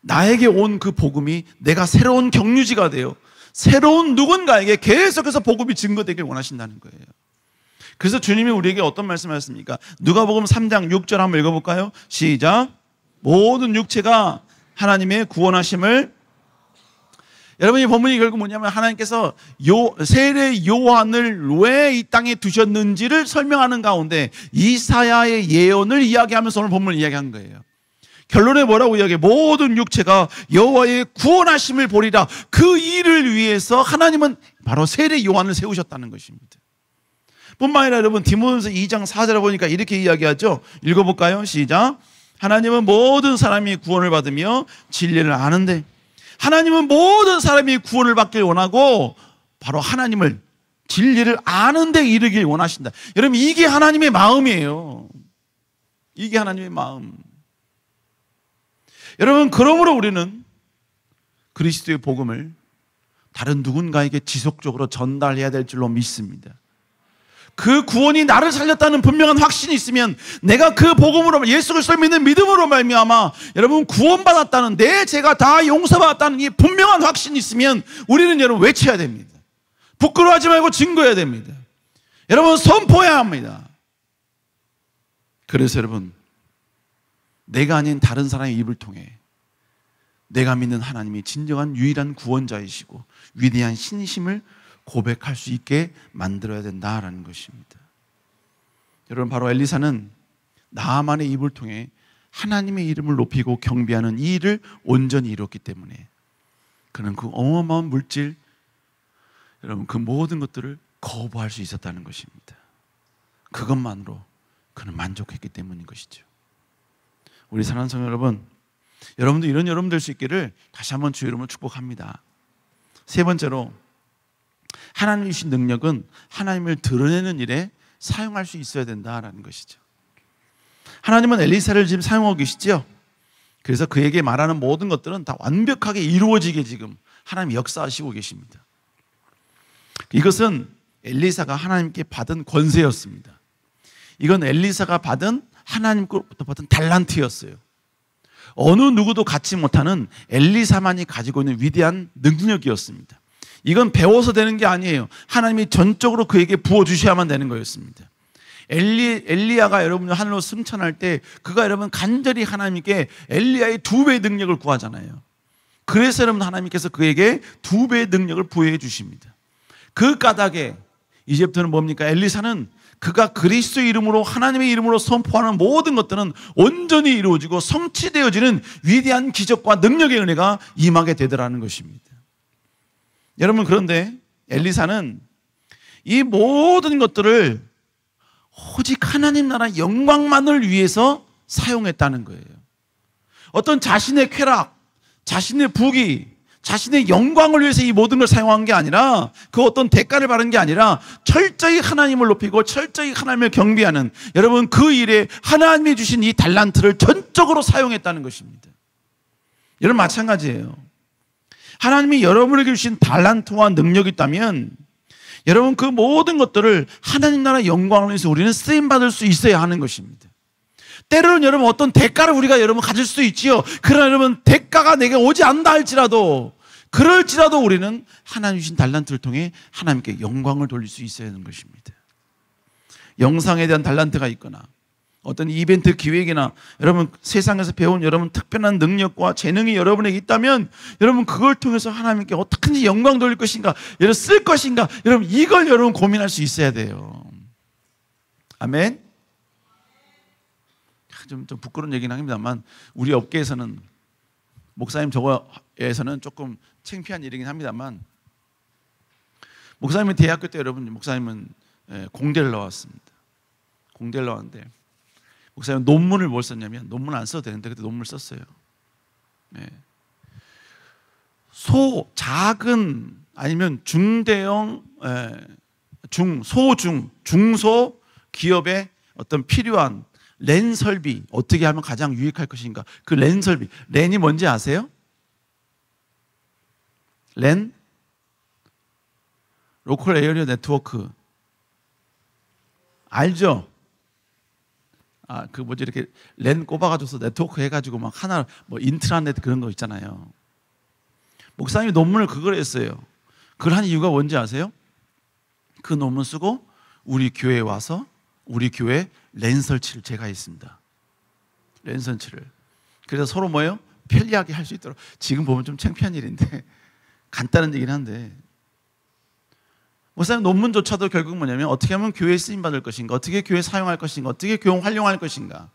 나에게 온 그 복음이 내가 새로운 경유지가 되어 새로운 누군가에게 계속해서 복음이 증거되길 원하신다는 거예요. 그래서 주님이 우리에게 어떤 말씀을 하셨습니까? 누가복음 3장 6절 한번 읽어볼까요? 시작. 모든 육체가 하나님의 구원하심을, 여러분 이 본문이 결국 뭐냐면 하나님께서 세례 요한을 왜 이 땅에 두셨는지를 설명하는 가운데 이사야의 예언을 이야기하면서 오늘 본문을 이야기한 거예요. 결론에 뭐라고 이야기해? 모든 육체가 여호와의 구원하심을 보리라. 그 일을 위해서 하나님은 바로 세례 요한을 세우셨다는 것입니다. 뿐만 아니라 여러분 디모데후서 2장 4절에 보니까 이렇게 이야기하죠. 읽어볼까요? 시작. 하나님은 모든 사람이 구원을 받으며 진리를 아는데, 하나님은 모든 사람이 구원을 받길 원하고 바로 하나님을 진리를 아는 데 이르길 원하신다. 여러분 이게 하나님의 마음이에요. 이게 하나님의 마음. 여러분 그러므로 우리는 그리스도의 복음을 다른 누군가에게 지속적으로 전달해야 될 줄로 믿습니다. 그 구원이 나를 살렸다는 분명한 확신이 있으면 내가 그 복음으로 예수 그리스도를 믿는 믿음으로 말미암아 여러분 구원받았다는, 내 죄가 다 용서받았다는 이 분명한 확신이 있으면 우리는 여러분 외쳐야 됩니다. 부끄러워하지 말고 증거해야 됩니다. 여러분 선포해야 합니다. 그래서 여러분 내가 아닌 다른 사람의 입을 통해 내가 믿는 하나님이 진정한 유일한 구원자이시고 위대한 신이심을 고백할 수 있게 만들어야 된다라는 것입니다. 여러분 바로 엘리사는 나아만의 입을 통해 하나님의 이름을 높이고 경배하는 이 일을 온전히 이뤘기 때문에 그는 그 어마어마한 물질, 여러분 그 모든 것들을 거부할 수 있었다는 것입니다. 그것만으로 그는 만족했기 때문인 것이죠. 우리 사랑하는 성도 여러분, 여러분도 이런 여러분 될 수 있기를 다시 한번 주의 이름으로 축복합니다. 세 번째로 하나님이 주신 능력은 하나님을 드러내는 일에 사용할 수 있어야 된다라는 것이죠. 하나님은 엘리사를 지금 사용하고 계시죠. 그래서 그에게 말하는 모든 것들은 다 완벽하게 이루어지게 지금 하나님이 역사하시고 계십니다. 이것은 엘리사가 하나님께 받은 권세였습니다. 이건 엘리사가 받은 하나님께로부터 받은 달란트였어요. 어느 누구도 갖지 못하는 엘리사만이 가지고 있는 위대한 능력이었습니다. 이건 배워서 되는 게 아니에요. 하나님이 전적으로 그에게 부어주셔야만 되는 거였습니다. 엘리야가 여러분 하늘로 승천할 때 그가 여러분 간절히 하나님께 엘리야의 2배의 능력을 구하잖아요. 그래서 여러분 하나님께서 그에게 2배의 능력을 부여해 주십니다. 그 까닭에 이제부터는 뭡니까? 엘리사는 그가 그리스도 이름으로 하나님의 이름으로 선포하는 모든 것들은 온전히 이루어지고 성취되어지는 위대한 기적과 능력의 은혜가 임하게 되더라는 것입니다. 여러분 그런데 엘리사는 이 모든 것들을 오직 하나님 나라 영광만을 위해서 사용했다는 거예요. 어떤 자신의 쾌락, 자신의 부귀, 자신의 영광을 위해서 이 모든 걸 사용한 게 아니라, 그 어떤 대가를 받은 게 아니라 철저히 하나님을 높이고 철저히 하나님을 경배하는, 여러분 그 일에 하나님이 주신 이 달란트를 전적으로 사용했다는 것입니다. 여러분 마찬가지예요. 하나님이 여러분에게 주신 달란트와 능력이 있다면 여러분 그 모든 것들을 하나님 나라 영광을 위해서 우리는 쓰임받을 수 있어야 하는 것입니다. 때로는 여러분 어떤 대가를 우리가 여러분 가질 수도 있지요. 그러나 여러분 대가가 내게 오지 않는다 할지라도, 그럴지라도 우리는 하나님 주신 달란트를 통해 하나님께 영광을 돌릴 수 있어야 하는 것입니다. 영상에 대한 달란트가 있거나 어떤 이벤트 기획이나 여러분 세상에서 배운 여러분 특별한 능력과 재능이 여러분에게 있다면 여러분 그걸 통해서 하나님께 어떻게든지 영광 돌릴 것인가, 여러분 쓸 것인가, 여러분 이걸 여러분 고민할 수 있어야 돼요. 아멘. 좀 부끄러운 얘기는 합니다만 우리 업계에서는, 목사님 저거에서는 조금 창피한 일이긴 합니다만, 목사님은 대학교 때 여러분, 목사님은 공대를 나왔습니다. 공대를 나왔는데 목사님은 논문을 뭘 썼냐면, 논문 안 써도 되는데 그때 논문을 썼어요. 작은 아니면 중대형, 중소 기업에 어떤 필요한 랜 설비 어떻게 하면 가장 유익할 것인가. 그 랜 설비, 랜이 뭔지 아세요? 랜? 로컬 에어리어 네트워크 알죠? 그 뭐지, 이렇게 랜 꼽아가지고서 네트워크 해가지고 막 하나 뭐 인트라넷 그런 거 있잖아요. 목사님이 논문을 그걸 했어요. 그걸 한 이유가 뭔지 아세요? 그 논문 쓰고 우리 교회에 와서 우리 교회 랜 설치를 제가 했습니다. 랜 설치를. 그래서 서로 뭐예요? 편리하게 할 수 있도록. 지금 보면 좀 창피한 일인데 간단한 얘기긴 한데, 목사님 논문조차도 결국 뭐냐면 어떻게 하면 교회에 쓰임받을 것인가, 어떻게 교회에 사용할 것인가, 어떻게 교회 활용할 것인가,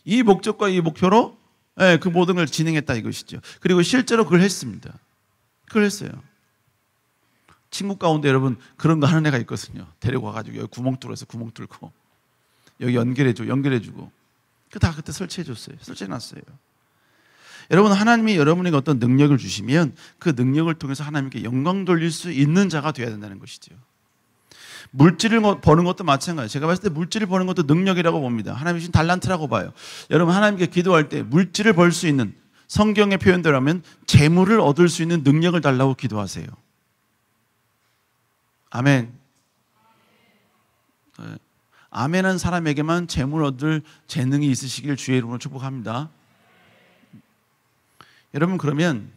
이 목적과 이 목표로 그 모든 걸 진행했다 이것이죠. 그리고 실제로 그걸 했습니다. 그걸 했어요. 친구 가운데 여러분 그런 거 하는 애가 있거든요. 데리고 와가지고 여기 구멍 뚫고 여기 연결해주고 다 그때 설치해줬어요. 설치해놨어요. 여러분, 하나님이 여러분에게 어떤 능력을 주시면 그 능력을 통해서 하나님께 영광 돌릴 수 있는 자가 되어야 된다는 것이죠. 물질을 버는 것도 마찬가지예요. 제가 봤을 때 물질을 버는 것도 능력이라고 봅니다. 하나님이 주신 달란트라고 봐요. 여러분, 하나님께 기도할 때 물질을 벌 수 있는, 성경의 표현대로 하면 재물을 얻을 수 있는 능력을 달라고 기도하세요. 아멘. 아멘한 사람에게만 재물 얻을 재능이 있으시길 주의 이름으로 축복합니다. 여러분, 그러면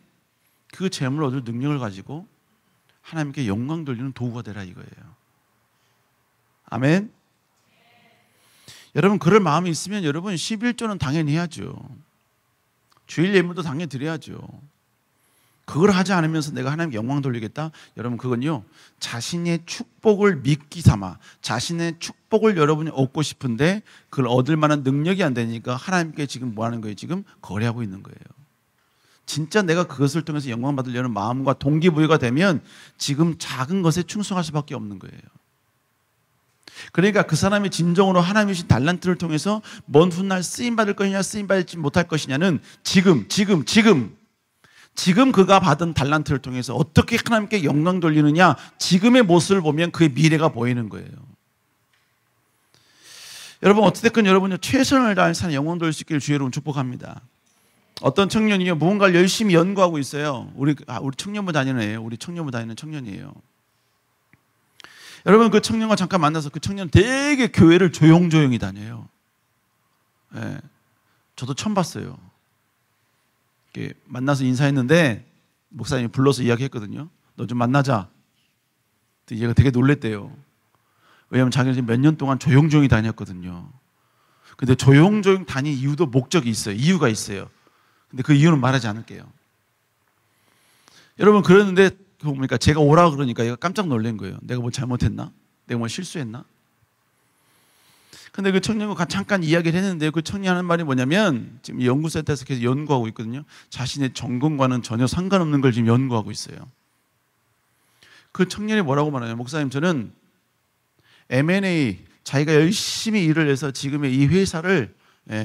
그 재물을 얻을 능력을 가지고 하나님께 영광 돌리는 도구가 되라 이거예요. 아멘. 여러분, 그럴 마음이 있으면 여러분 11조는 당연히 해야죠. 주일 예물도 당연히 드려야죠. 그걸 하지 않으면서 내가 하나님께 영광 돌리겠다? 여러분, 그건요, 자신의 축복을 미끼 삼아 자신의 축복을 여러분이 얻고 싶은데 그걸 얻을 만한 능력이 안 되니까 하나님께 지금 뭐 하는 거예요? 지금 거래하고 있는 거예요. 진짜 내가 그것을 통해서 영광 받으려는 마음과 동기부여가 되면 지금 작은 것에 충성할 수밖에 없는 거예요. 그러니까 그 사람이 진정으로 하나님이 주신 달란트를 통해서 먼 훗날 쓰임받을 것이냐 쓰임받지 못할 것이냐는 지금 그가 받은 달란트를 통해서 어떻게 하나님께 영광 돌리느냐, 지금의 모습을 보면 그의 미래가 보이는 거예요. 여러분, 어찌됐건 여러분이 최선을 다해서 영광 돌릴 수 있기를 주의 이름으로 축복합니다. 어떤 청년이요, 무언가를 열심히 연구하고 있어요. 우리 청년부 다니는 애예요. 우리 청년부 다니는 청년이에요. 여러분, 그 청년과 잠깐 만나서 그 청년 되게 교회를 조용조용히 다녀요. 저도 처음 봤어요. 이렇게 만나서 인사했는데 목사님이 불러서 이야기했거든요. 너 좀 만나자. 얘가 되게 놀랬대요. 왜냐하면 자기는 지금 몇 년 동안 조용조용히 다녔거든요. 근데 조용조용 다닌 이유도 목적이 있어요. 이유가 있어요. 근데 그 이유는 말하지 않을게요. 여러분, 그러는데 보니까 제가 오라 그러니까 얘가 깜짝 놀란 거예요. 내가 뭐 잘못했나? 내가 뭐 실수했나? 근데 그 청년과 잠깐 이야기를 했는데 그 청년이 하는 말이 뭐냐면, 지금 연구센터에서 계속 연구하고 있거든요. 자신의 전공과는 전혀 상관없는 걸 지금 연구하고 있어요. 그 청년이 뭐라고 말하냐면, 목사님, 저는 M&A, 자기가 열심히 일을 해서 지금의 이 회사를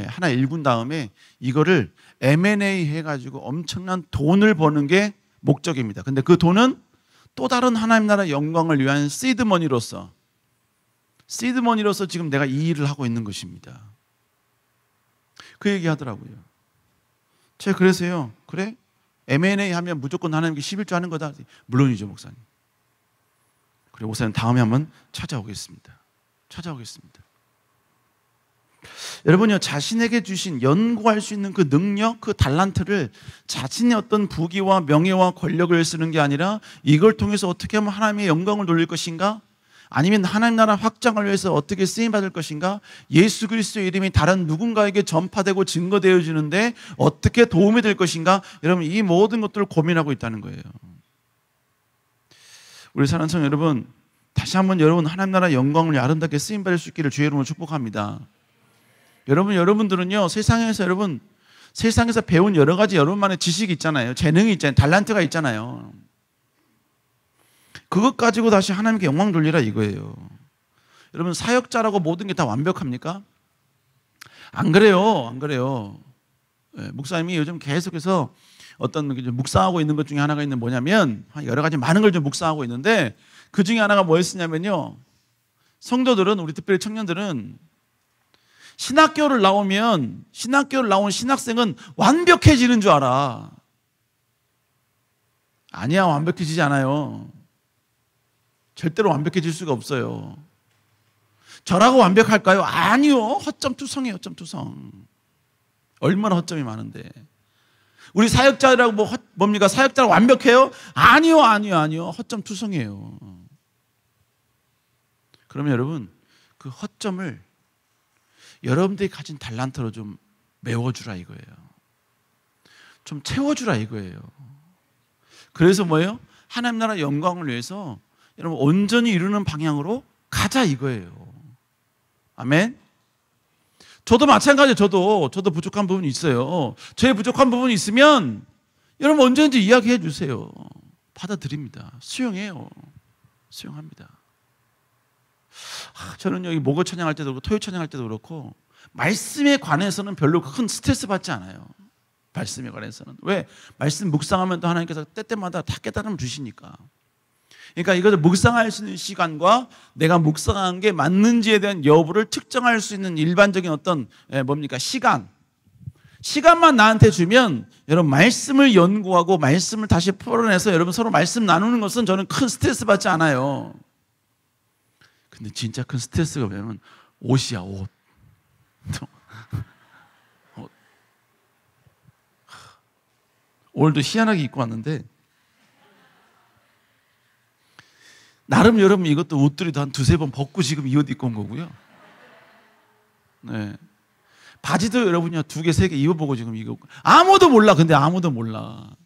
하나 일군 다음에 이거를 M&A 해가지고 엄청난 돈을 버는 게 목적입니다. 근데 그 돈은 또 다른 하나님 나라 영광을 위한 시드머니로서 지금 내가 이 일을 하고 있는 것입니다. 그 얘기 하더라고요. 제가 그래서요, 그래? M&A 하면 무조건 하나님께 11조 하는 거다. 물론이죠, 목사님. 그래, 목사님 다음에 한번 찾아오겠습니다. 여러분요, 자신에게 주신 연구할 수 있는 그 능력, 그 달란트를 자신의 어떤 부귀와 명예와 권력을 쓰는 게 아니라 이걸 통해서 어떻게 하면 하나님의 영광을 돌릴 것인가? 아니면 하나님 나라 확장을 위해서 어떻게 쓰임받을 것인가? 예수 그리스도의 이름이 다른 누군가에게 전파되고 증거되어지는데 어떻게 도움이 될 것인가? 여러분, 이 모든 것들을 고민하고 있다는 거예요. 우리 사랑하는 성도 여러분, 다시 한번 여러분 하나님 나라 영광을 아름답게 쓰임받을 수 있기를 주의 이름으로 축복합니다. 여러분들은요, 세상에서 배운 여러 가지 여러분만의 지식이 있잖아요. 재능이 있잖아요. 달란트가 있잖아요. 그것 가지고 다시 하나님께 영광 돌리라 이거예요. 여러분, 사역자라고 모든 게 다 완벽합니까? 안 그래요. 안 그래요. 네, 목사님이 요즘 계속해서 어떤 묵상하고 있는 것 중에 하나가 있는 뭐냐면, 여러 가지 많은 걸 좀 묵상하고 있는데 그 중에 하나가 뭐였냐면요, 성도들은, 우리 특별히 청년들은 신학교를 나온 신학생은 완벽해지는 줄 알아. 아니야, 완벽해지지 않아요. 절대로 완벽해질 수가 없어요. 저라고 완벽할까요? 아니요. 허점투성이에요. 허점투성. 얼마나 허점이 많은데. 우리 사역자라고 뭡니까? 사역자라고 완벽해요? 아니요. 허점투성이에요. 그러면 여러분, 그 허점을 여러분들이 가진 달란트로 좀 메워주라 이거예요. 좀 채워주라 이거예요. 그래서 뭐예요? 하나님 나라 영광을 위해서 여러분 온전히 이루는 방향으로 가자 이거예요. 아멘. 저도 마찬가지예요. 저도 부족한 부분이 있어요. 저의 부족한 부분이 있으면 여러분 언제든지 이야기해 주세요. 받아들입니다. 수용해요. 수용합니다. 저는 여기 목요 찬양할 때도 그렇고 토요 찬양할 때도 그렇고 말씀에 관해서는 별로 큰 스트레스 받지 않아요. 말씀에 관해서는. 왜? 말씀 묵상하면 또 하나님께서 때때마다 다 깨달음을 주시니까. 그러니까 이것을 묵상할 수 있는 시간과 내가 묵상한 게 맞는지에 대한 여부를 측정할 수 있는 일반적인 어떤 시간만 나한테 주면 여러분 말씀을 연구하고 말씀을 다시 풀어내서 여러분 서로 말씀 나누는 것은 저는 큰 스트레스 받지 않아요. 근데 진짜 큰 스트레스가 뭐냐면 옷이야, 옷. 오늘도 희한하게 입고 왔는데 나름 여러분 이것도 옷들이도 한 두세 번 벗고 지금 이 옷 입고 온 거고요. 네. 바지도 여러분이 두 개, 세 개 입어보고 지금 이거 아무도 몰라. 근데 아무도 몰라.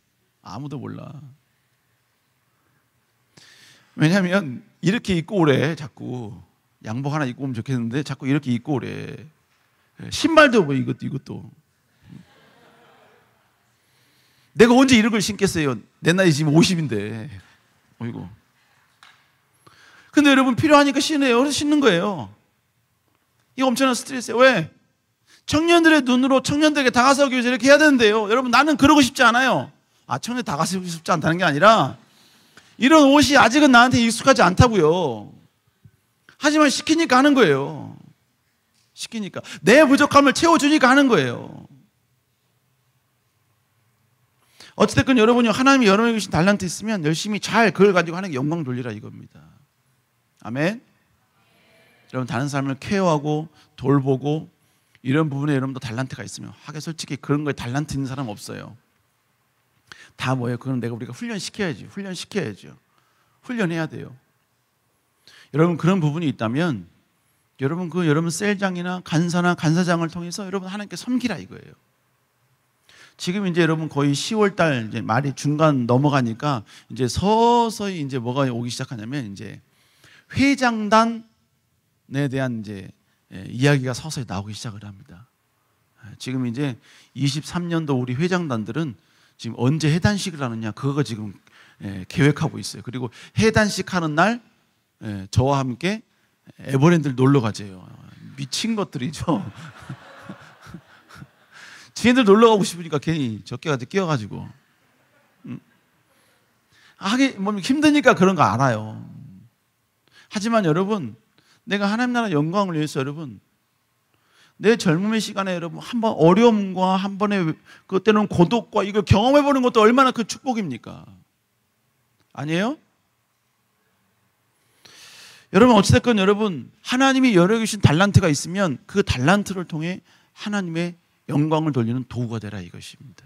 왜냐하면 이렇게 입고 오래. 자꾸 양복 하나 입고 오면 좋겠는데 자꾸 이렇게 입고 오래. 신발도 뭐 이것도. 내가 언제 이런 걸 신겠어요? 내 나이 지금 50인데. 어이구. 근데 여러분 필요하니까 신어요. 그래서 신는 거예요. 이거 엄청난 스트레스예요. 왜? 청년들의 눈으로 청년들에게 다가서기 위해서 이렇게 해야 되는데요. 여러분 나는 그러고 싶지 않아요. 청년 다가서기 싶지 않다는 게 아니라 이런 옷이 아직은 나한테 익숙하지 않다고요. 하지만 시키니까 하는 거예요. 시키니까. 내 부족함을 채워주니까 하는 거예요. 어찌됐건 여러분이 하나님이 여러분에게 주신 달란트 있으면 열심히 잘 그걸 가지고 하나님께 영광 돌리라 이겁니다. 아멘. 여러분 다른 사람을 케어하고 돌보고 이런 부분에 여러분도 달란트가 있으면 하게 솔직히 그런 거에 달란트 있는 사람 없어요. 다 뭐예요? 그건 우리가 훈련시켜야죠. 훈련해야 돼요. 여러분 그런 부분이 있다면 여러분 여러분 셀장이나 간사장을 통해서 여러분 하나님께 섬기라 이거예요. 지금 이제 여러분 거의 10월달 이제 말이 중간 넘어가니까 이제 서서히 이제 뭐가 오기 시작하냐면 이제 회장단에 대한 이제 이야기가 서서히 나오기 시작을 합니다. 지금 이제 23년도 우리 회장단들은 지금 언제 해단식을 하느냐 그거 지금 계획하고 있어요. 그리고 해단식 하는 날 저와 함께 에버랜드를 놀러 가재요. 미친 것들이죠. 지네들 놀러 가고 싶으니까 괜히 적게까지 끼어가지고 하기 뭐 힘드니까 그런 거 알아요. 하지만 여러분 내가 하나님 나라 영광을 위해서 여러분 내 젊음의 시간에 여러분 한번 어려움과 한 번에 그때는 고독과 이걸 경험해보는 것도 얼마나 큰 축복입니까? 아니에요? 여러분 어찌됐건 여러분 하나님이 여러 주신 달란트가 있으면 그 달란트를 통해 하나님의 영광을 돌리는 도구가 되라 이것입니다.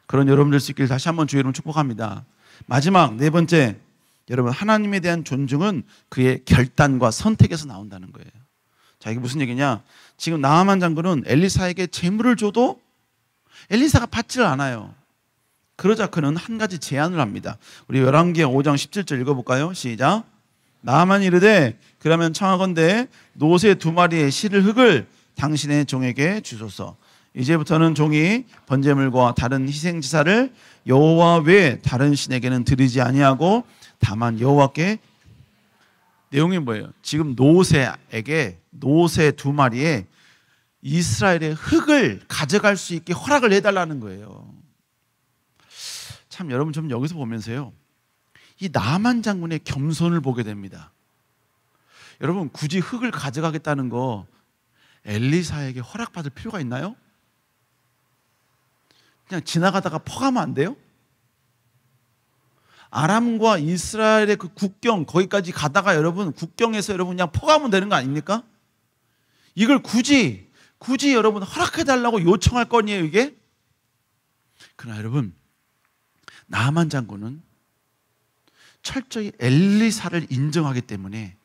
그런 여러분 될 수 있길 다시 한번 주의 이름으로 축복합니다. 마지막 네 번째, 여러분 하나님에 대한 존중은 그의 결단과 선택에서 나온다는 거예요. 자, 이게 무슨 얘기냐? 지금 나하만 장군은 엘리사에게 재물을 줘도 엘리사가 받지를 않아요. 그러자 그는 한 가지 제안을 합니다. 우리 열왕기하 5장 17절 읽어볼까요? 시작. 나하만이 이르되 그러면 청하건대 노새 2마리의 실을 흙을 당신의 종에게 주소서. 이제부터는 종이 번제물과 다른 희생제사를 여호와 외에 다른 신에게는 드리지 아니하고 다만 여호와께. 내용이 뭐예요? 지금 노새에게, 노새 두 마리에 이스라엘의 흙을 가져갈 수 있게 허락을 해달라는 거예요. 참 여러분, 좀 여기서 보면서요, 이 나만 장군의 겸손을 보게 됩니다. 여러분, 굳이 흙을 가져가겠다는 거 엘리사에게 허락받을 필요가 있나요? 그냥 지나가다가 퍼가면 안 돼요? 아람과 이스라엘의 그 국경, 거기까지 가다가 여러분, 국경에서 여러분 그냥 퍼가면 되는 거 아닙니까? 이걸 굳이 여러분 허락해달라고 요청할 건이에요, 이게? 그러나 여러분, 나만 장군은 철저히 엘리사를 인정하기 때문에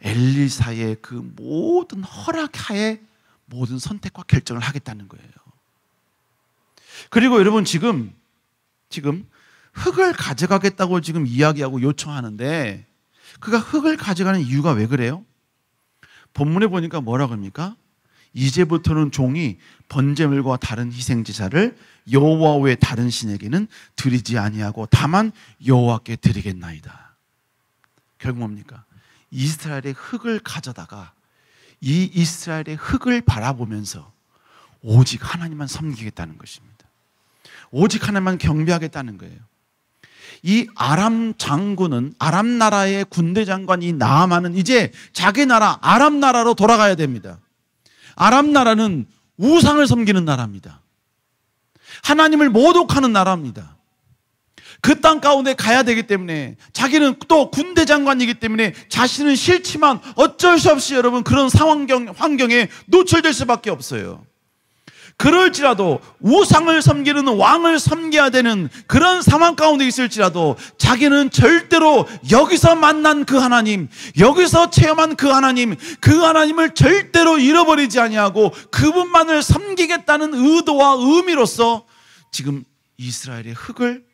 엘리사의 그 모든 허락하에 모든 선택과 결정을 하겠다는 거예요. 그리고 여러분, 지금 흙을 가져가겠다고 지금 이야기하고 요청하는데, 그가 흙을 가져가는 이유가 왜 그래요? 본문에 보니까 뭐라고 합니까? 이제부터는 종이 번제물과 다른 희생제사를 여호와 외 다른 신에게는 드리지 아니하고 다만 여호와께 드리겠나이다. 결국 뭡니까? 이스라엘의 흙을 가져다가 이 이스라엘의 흙을 바라보면서 오직 하나님만 섬기겠다는 것입니다. 오직 하나님만 경배하겠다는 거예요. 이 아람 장군은, 아람 나라의 군대 장관 이 나아만은 이제 자기 나라 아람 나라로 돌아가야 됩니다. 아람 나라는 우상을 섬기는 나라입니다. 하나님을 모독하는 나라입니다. 그 땅 가운데 가야 되기 때문에, 자기는 또 군대 장관이기 때문에 자신은 싫지만 어쩔 수 없이 여러분 그런 환경에 노출될 수밖에 없어요. 그럴지라도 우상을 섬기는 왕을 섬겨야 되는 그런 상황 가운데 있을지라도 자기는 절대로 여기서 만난 그 하나님, 여기서 체험한 그 하나님을 절대로 잃어버리지 아니하고 그분만을 섬기겠다는 의도와 의미로서 지금 이스라엘의 흙을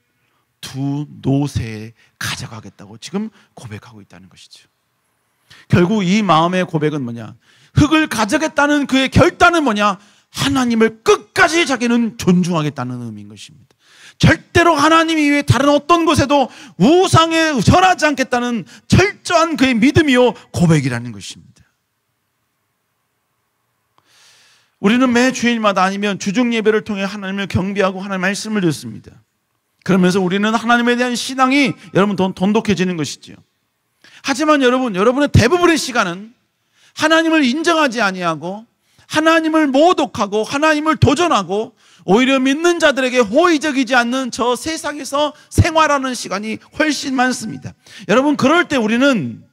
두 노새에 가져가겠다고 지금 고백하고 있다는 것이죠. 결국 이 마음의 고백은 뭐냐? 흙을 가져가겠다는 그의 결단은 뭐냐? 하나님을 끝까지 자기는 존중하겠다는 의미인 것입니다. 절대로 하나님 이외에 다른 어떤 곳에도 우상에 절하지 않겠다는 철저한 그의 믿음이요 고백이라는 것입니다. 우리는 매 주일마다 아니면 주중 예배를 통해 하나님을 경배하고 하나님의 말씀을 듣습니다. 그러면서 우리는 하나님에 대한 신앙이 여러분 돈독해지는 것이지요. 하지만 여러분의 대부분의 시간은 하나님을 인정하지 아니하고 하나님을 모독하고 하나님을 도전하고 오히려 믿는 자들에게 호의적이지 않는 저 세상에서 생활하는 시간이 훨씬 많습니다. 여러분, 그럴 때 우리는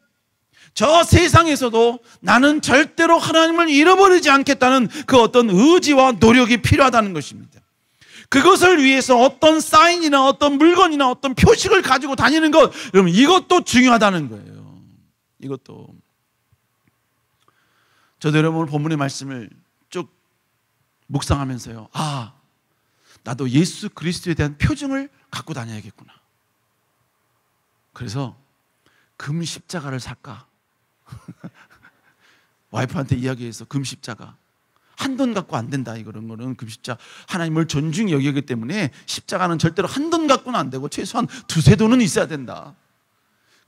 저 세상에서도 나는 절대로 하나님을 잃어버리지 않겠다는 그 어떤 의지와 노력이 필요하다는 것입니다. 그것을 위해서 어떤 사인이나 어떤 물건이나 어떤 표식을 가지고 다니는 것, 여러분 이것도 중요하다는 거예요. 이것도. 저도 여러분 오늘 본문의 말씀을 쭉 묵상하면서요, 나도 예수 그리스도에 대한 표징을 갖고 다녀야겠구나. 그래서 금 십자가를 살까? 와이프한테 이야기해서 금 십자가. 한돈 갖고 안 된다. 이런 거는 금 십자가. 하나님을 존중히 여기기 때문에 십자가는 절대로 한돈 갖고는 안 되고 최소한 두세 돈은 있어야 된다.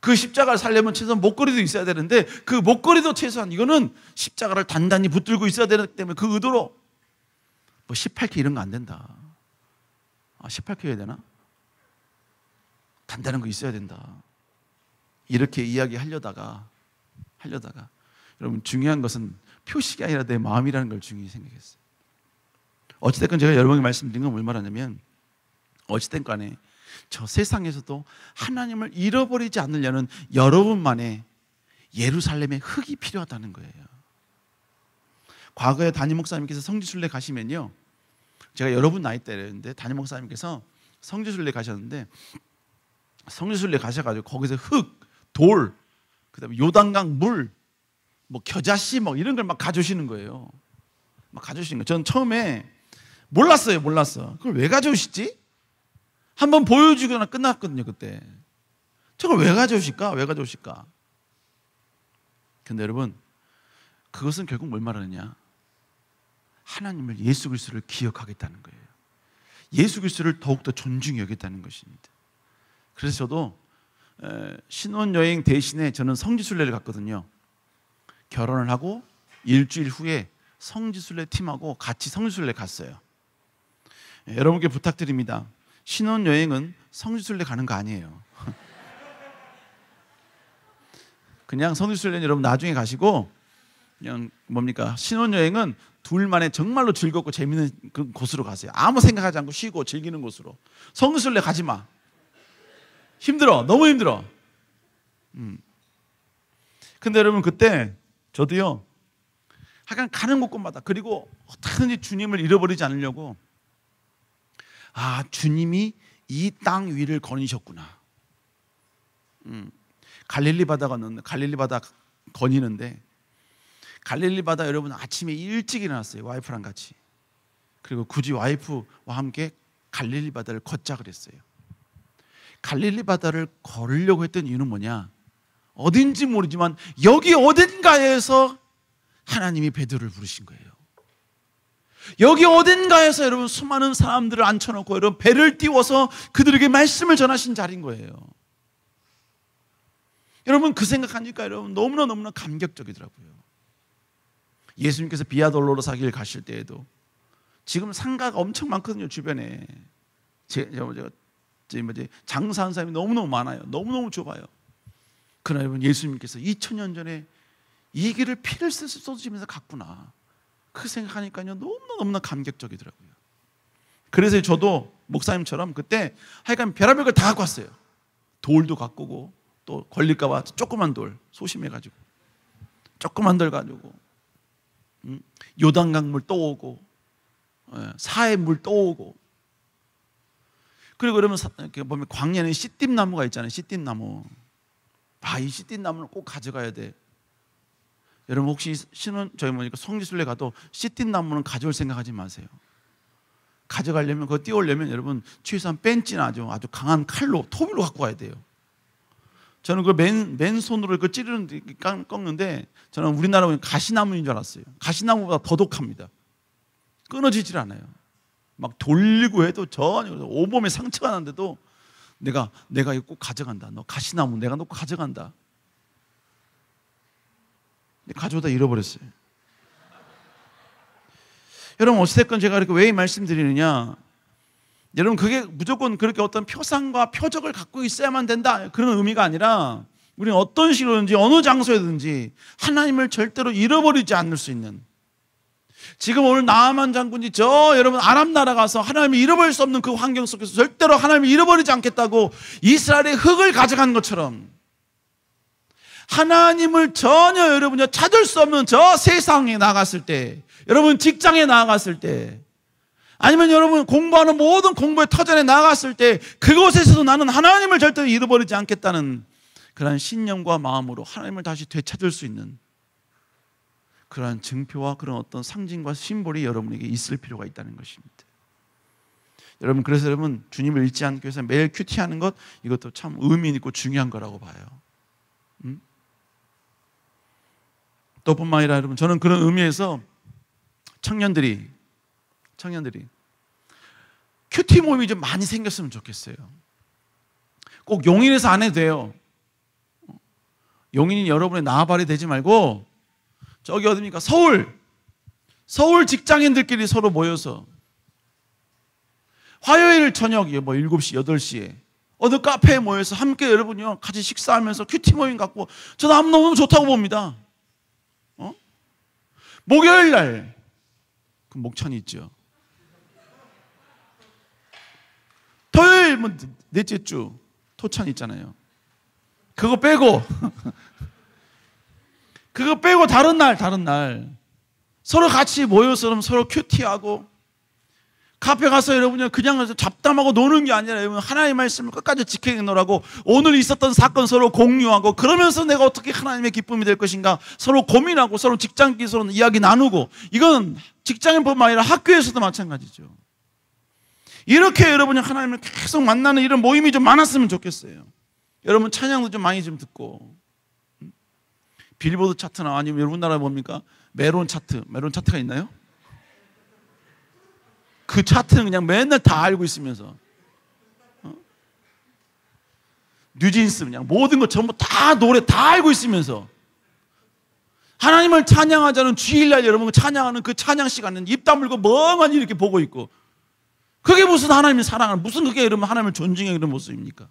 그 십자가를 살려면 최소한 목걸이도 있어야 되는데 그 목걸이도 최소한 이거는 십자가를 단단히 붙들고 있어야 되기 때문에 그 의도로 18K 이런 거 안 된다. 18K 해야 되나? 단단한 거 있어야 된다. 이렇게 이야기하려다가 여러분 중요한 것은 표식이 아니라 내 마음이라는 걸 중요히 생각했어요. 어찌됐건 제가 여러분에게 말씀드린 건 뭘 말하냐면, 어찌됐건 간에 저 세상에서도 하나님을 잃어버리지 않으려는 여러분만의 예루살렘의 흙이 필요하다는 거예요. 과거에 담임 목사님께서 성지순례 가시면요, 제가 여러분 나이대였는데 담임 목사님께서 성지순례 가셨는데, 성지순례 가셔가지고 거기서 흙, 돌, 그다음에 요단강 물, 겨자씨 이런 걸 막 가져오시는 거예요. 막 가져오시는 거예요. 저는 처음에 몰랐어. 그걸 왜 가져오시지? 한번 보여주거나 끝났거든요, 그때. 저걸 왜 가져오실까? 근데 여러분, 그것은 결국 뭘 말하느냐? 하나님을, 예수 그리스도를 기억하겠다는 거예요. 예수 그리스도를 더욱더 존중히 여기겠다는 것입니다. 그래서 저도 신혼여행 대신에 저는 성지순례를 갔거든요. 결혼을 하고 일주일 후에 성지순례 팀하고 같이 성지순례 갔어요. 여러분께 부탁드립니다. 신혼여행은 성지순례 가는 거 아니에요. 그냥 성지순례는 여러분 나중에 가시고, 그냥 뭡니까, 신혼여행은 둘만의 정말로 즐겁고 재밌는 그 곳으로 가세요. 아무 생각하지 않고 쉬고 즐기는 곳으로. 성지순례 가지 마. 힘들어. 너무 힘들어. 근데 여러분, 그때 저도요, 하여간 가는 곳곳마다, 그리고 어떻게든지 주님을 잃어버리지 않으려고, 아, 주님이 이 땅 위를 거니셨구나. 갈릴리 바다 건너는데, 갈릴리 바다 거니는데, 갈릴리 바다 여러분 아침에 일찍 일어났어요. 와이프랑 같이. 그리고 굳이 와이프와 함께 갈릴리 바다를 걷자 그랬어요. 갈릴리 바다를 걸으려고 했던 이유는 뭐냐? 어딘지 모르지만 여기 어딘가에서 하나님이 베드로를 부르신 거예요. 여기 어딘가에서 여러분 수많은 사람들을 앉혀놓고 여러분 배를 띄워서 그들에게 말씀을 전하신 자리인 거예요. 여러분, 그 생각하니까 여러분 너무나 감격적이더라고요. 예수님께서 비아 돌로로사 길 가실 때에도 지금 상가가 엄청 많거든요. 주변에 장사하는 사람이 너무너무 많아요. 너무너무 좁아요. 그러나 여러분, 예수님께서 2000년 전에 이 길을 피를 쏟으시면서 갔구나. 그 생각하니까요 너무나 감격적이더라고요. 그래서 저도 목사님처럼 그때 하여간 별의별 걸 다 갖고 왔어요. 돌도 갖고 오고, 또 걸릴까 봐 조그만 돌 소심해가지고 조그만 돌 가지고, 요단강물 또 오고, 사해 물 또 오고. 그리고 그러면 이렇게 보면 광야는 씨띠나무가 있잖아요. 씨띠나무. 아, 이 씨띠나무는 꼭 가져가야 돼. 여러분, 혹시 저희 뭐니까 성지순례 가도 씨띠나무는 가져올 생각하지 마세요. 가져가려면, 그거 띄우려면 여러분 최소한 벤치나 아주 강한 칼로, 토미로 갖고 가야 돼요. 저는 그 맨손으로 그 찌르는 꺾는데, 저는 우리나라 가시나무인 줄 알았어요. 가시나무보다 더 독합니다. 끊어지질 않아요. 막 돌리고 해도 전혀, 온몸에 상처가 났는데도 내가 이거 꼭 가져간다. 너 가시나무 내가 너 꼭 가져간다. 근데 가져오다 잃어버렸어요. 여러분, 어찌됐건 제가 이렇게 왜 말씀드리느냐, 여러분, 그게 무조건 그렇게 어떤 표상과 표적을 갖고 있어야만 된다, 그런 의미가 아니라, 우리는 어떤 식으로든지 어느 장소에든지 하나님을 절대로 잃어버리지 않을 수 있는, 지금 오늘 나아만 장군이 여러분 아람 나라 가서 하나님을 잃어버릴 수 없는 그 환경 속에서 절대로 하나님을 잃어버리지 않겠다고 이스라엘의 흙을 가져간 것처럼, 하나님을 전혀 여러분요 찾을 수 없는 저 세상에 나갔을 때, 여러분 직장에 나갔을 때, 아니면 여러분 공부하는 모든 공부의 터전에 나갔을 때, 그곳에서도 나는 하나님을 절대로 잃어버리지 않겠다는 그러한 신념과 마음으로 하나님을 다시 되찾을 수 있는 그러한 증표와 그런 어떤 상징과 심볼이 여러분에게 있을 필요가 있다는 것입니다. 여러분, 그래서 여러분 주님을 잊지 않기 위해서 매일 큐티하는 것, 이것도 참 의미 있고 중요한 거라고 봐요. 또 뿐만 아니라 여러분, 저는 그런 의미에서 청년들이 큐티 모임이 좀 많이 생겼으면 좋겠어요. 꼭 용인에서 안 해도 돼요. 용인이 여러분의 나발이 되지 말고 저기 어디입니까? 서울 직장인들끼리 서로 모여서 화요일 저녁에 7시, 8시에 어느 카페에 모여서 함께 여러분요 같이 식사하면서 큐티 모임 갖고, 저는 너무 좋다고 봅니다. 목요일 날 그 목찬이 있죠. 토요일 넷째 주 토찬 있잖아요. 그거 빼고 다른 날 서로 같이 모여서 서로 큐티하고, 카페 가서 여러분요 그냥 잡담하고 노는 게 아니라 여러분 하나님의 말씀을 끝까지 지켜내노라고, 오늘 있었던 사건 서로 공유하고, 그러면서 내가 어떻게 하나님의 기쁨이 될 것인가 서로 고민하고, 서로 직장끼리 서로 이야기 나누고. 이건 직장인뿐만 아니라 학교에서도 마찬가지죠. 이렇게 여러분이 하나님을 계속 만나는 이런 모임이 좀 많았으면 좋겠어요. 여러분 찬양도 좀 많이 좀 듣고, 빌보드 차트나 아니면 여러분 나라 뭡니까? 메론 차트가 있나요? 그 차트는 그냥 맨날 다 알고 있으면서 뉴진스 그냥 모든 것 전부 다 노래 다 알고 있으면서 하나님을 찬양하자는 주일날 여러분 찬양하는 그 찬양 시간은 입 다물고 멍하니 이렇게 보고 있고 그게 무슨 하나님을 사랑하는 무슨 그게 여러분 하나님을 존중하는 그런 모습입니까?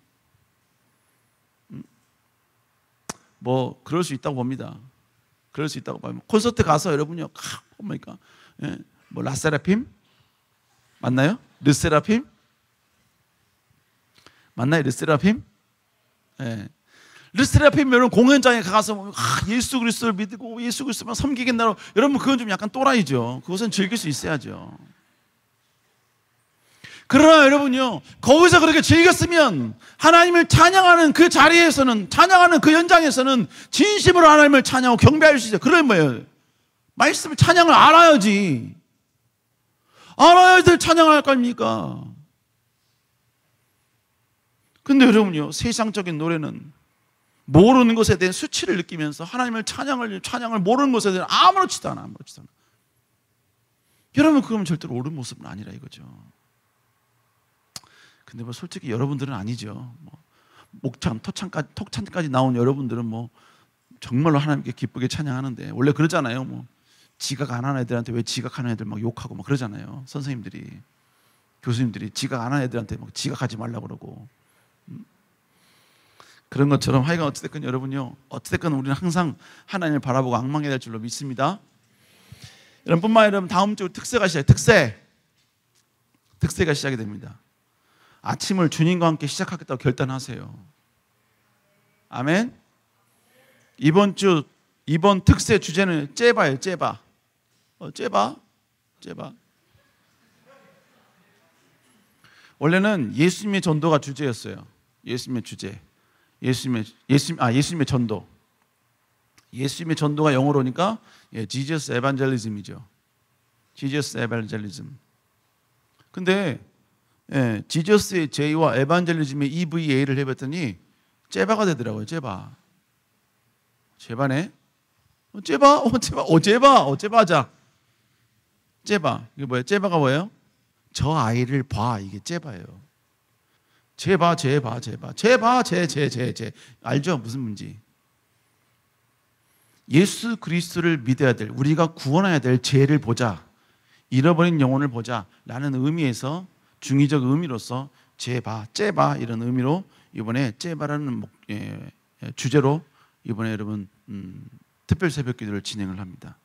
뭐 그럴 수 있다고 봅니다. 그럴 수 있다고 봐요. 콘서트 가서 여러분요, 뭡니까? 예, 뭐 라세라핌 맞나요? 르세라핌 맞나요? 르세라핌? 예. 르세라핌 여러분 공연장에 가서 예수 그리스도를 믿고 예수 그리스도만 섬기겠나로 여러분 그건 좀 약간 또라이죠. 그것은 즐길 수 있어야죠. 그러나 여러분요, 거기서 그렇게 즐겼으면 하나님을 찬양하는 그 자리에서는, 찬양하는 그 현장에서는 진심으로 하나님을 찬양하고 경배할 수 있어요. 그러면 뭐예요? 말씀을 찬양을 알아야지. 알아야지 찬양을 할 거 아닙니까? 근데 여러분요, 세상적인 노래는 모르는 것에 대한 수치를 느끼면서 하나님을 찬양을 모르는 것에 대한 아무렇지도 않아. 여러분, 그러면 절대로 옳은 모습은 아니라 이거죠. 근데 뭐 솔직히 여러분들은 아니죠. 뭐 목창, 톡찬까지 나온 여러분들은 뭐 정말로 하나님께 기쁘게 찬양하는데 원래 그러잖아요. 뭐 지각 안 하는 애들한테 왜 지각하는 애들 막 욕하고 막 그러잖아요. 선생님들이, 교수님들이 지각 안 하는 애들한테 막 지각하지 말라고 그러고 그런 것처럼 하여간 어찌됐건 여러분요, 어찌됐건 우리는 항상 하나님을 바라보고 앙망해야 될 줄로 믿습니다. 여러분 뿐만 아니라 다음 주 특세가 시작이 됩니다. 아침을 주님과 함께 시작하겠다고 결단하세요. 아멘. 이번 특세 주제는 째바예요. 째바. 째바. 원래는 예수님의 전도가 주제였어요. 예수님의 주제. 예수님의 전도. 예수님의 전도가 영어로니까 Jesus Evangelism이죠. Jesus Evangelism. 근데 지저스의 J와 에반젤리즘의 EVA를 해봤더니 째바가 되더라고요. 째바. 제바네. 제바하자. 째바. 이게 뭐예요? 째바가 뭐예요? 저 아이를 봐. 이게 째바예요. 제. 알죠? 무슨 문제? 예수 그리스도를 믿어야 될, 우리가 구원해야 될 죄를 보자. 잃어버린 영혼을 보자. 라는 의미에서 중의적 의미로서 째바 이런 의미로 이번에 째바라는 주제로 이번에 여러분 특별 새벽기도를 진행을 합니다.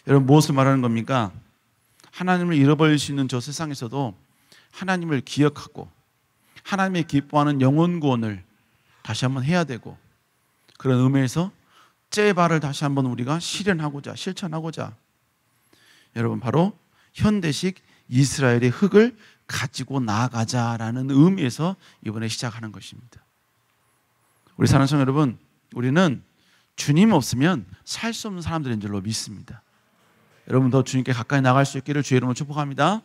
여러분 무엇을 말하는 겁니까? 하나님을 잃어버릴 수 있는 저 세상에서도 하나님을 기억하고 하나님의 기뻐하는 영혼 구원을 다시 한번 해야 되고 그런 의미에서 째바를 다시 한번 우리가 실천하고자 여러분 바로 현대식 이스라엘의 흙을 가지고 나아가자라는 의미에서 이번에 시작하는 것입니다. 우리 사랑하는 성도 여러분, 우리는 주님 없으면 살 수 없는 사람들인 줄로 믿습니다. 여러분 더 주님께 가까이 나갈 수 있기를 주의 이름으로 축복합니다.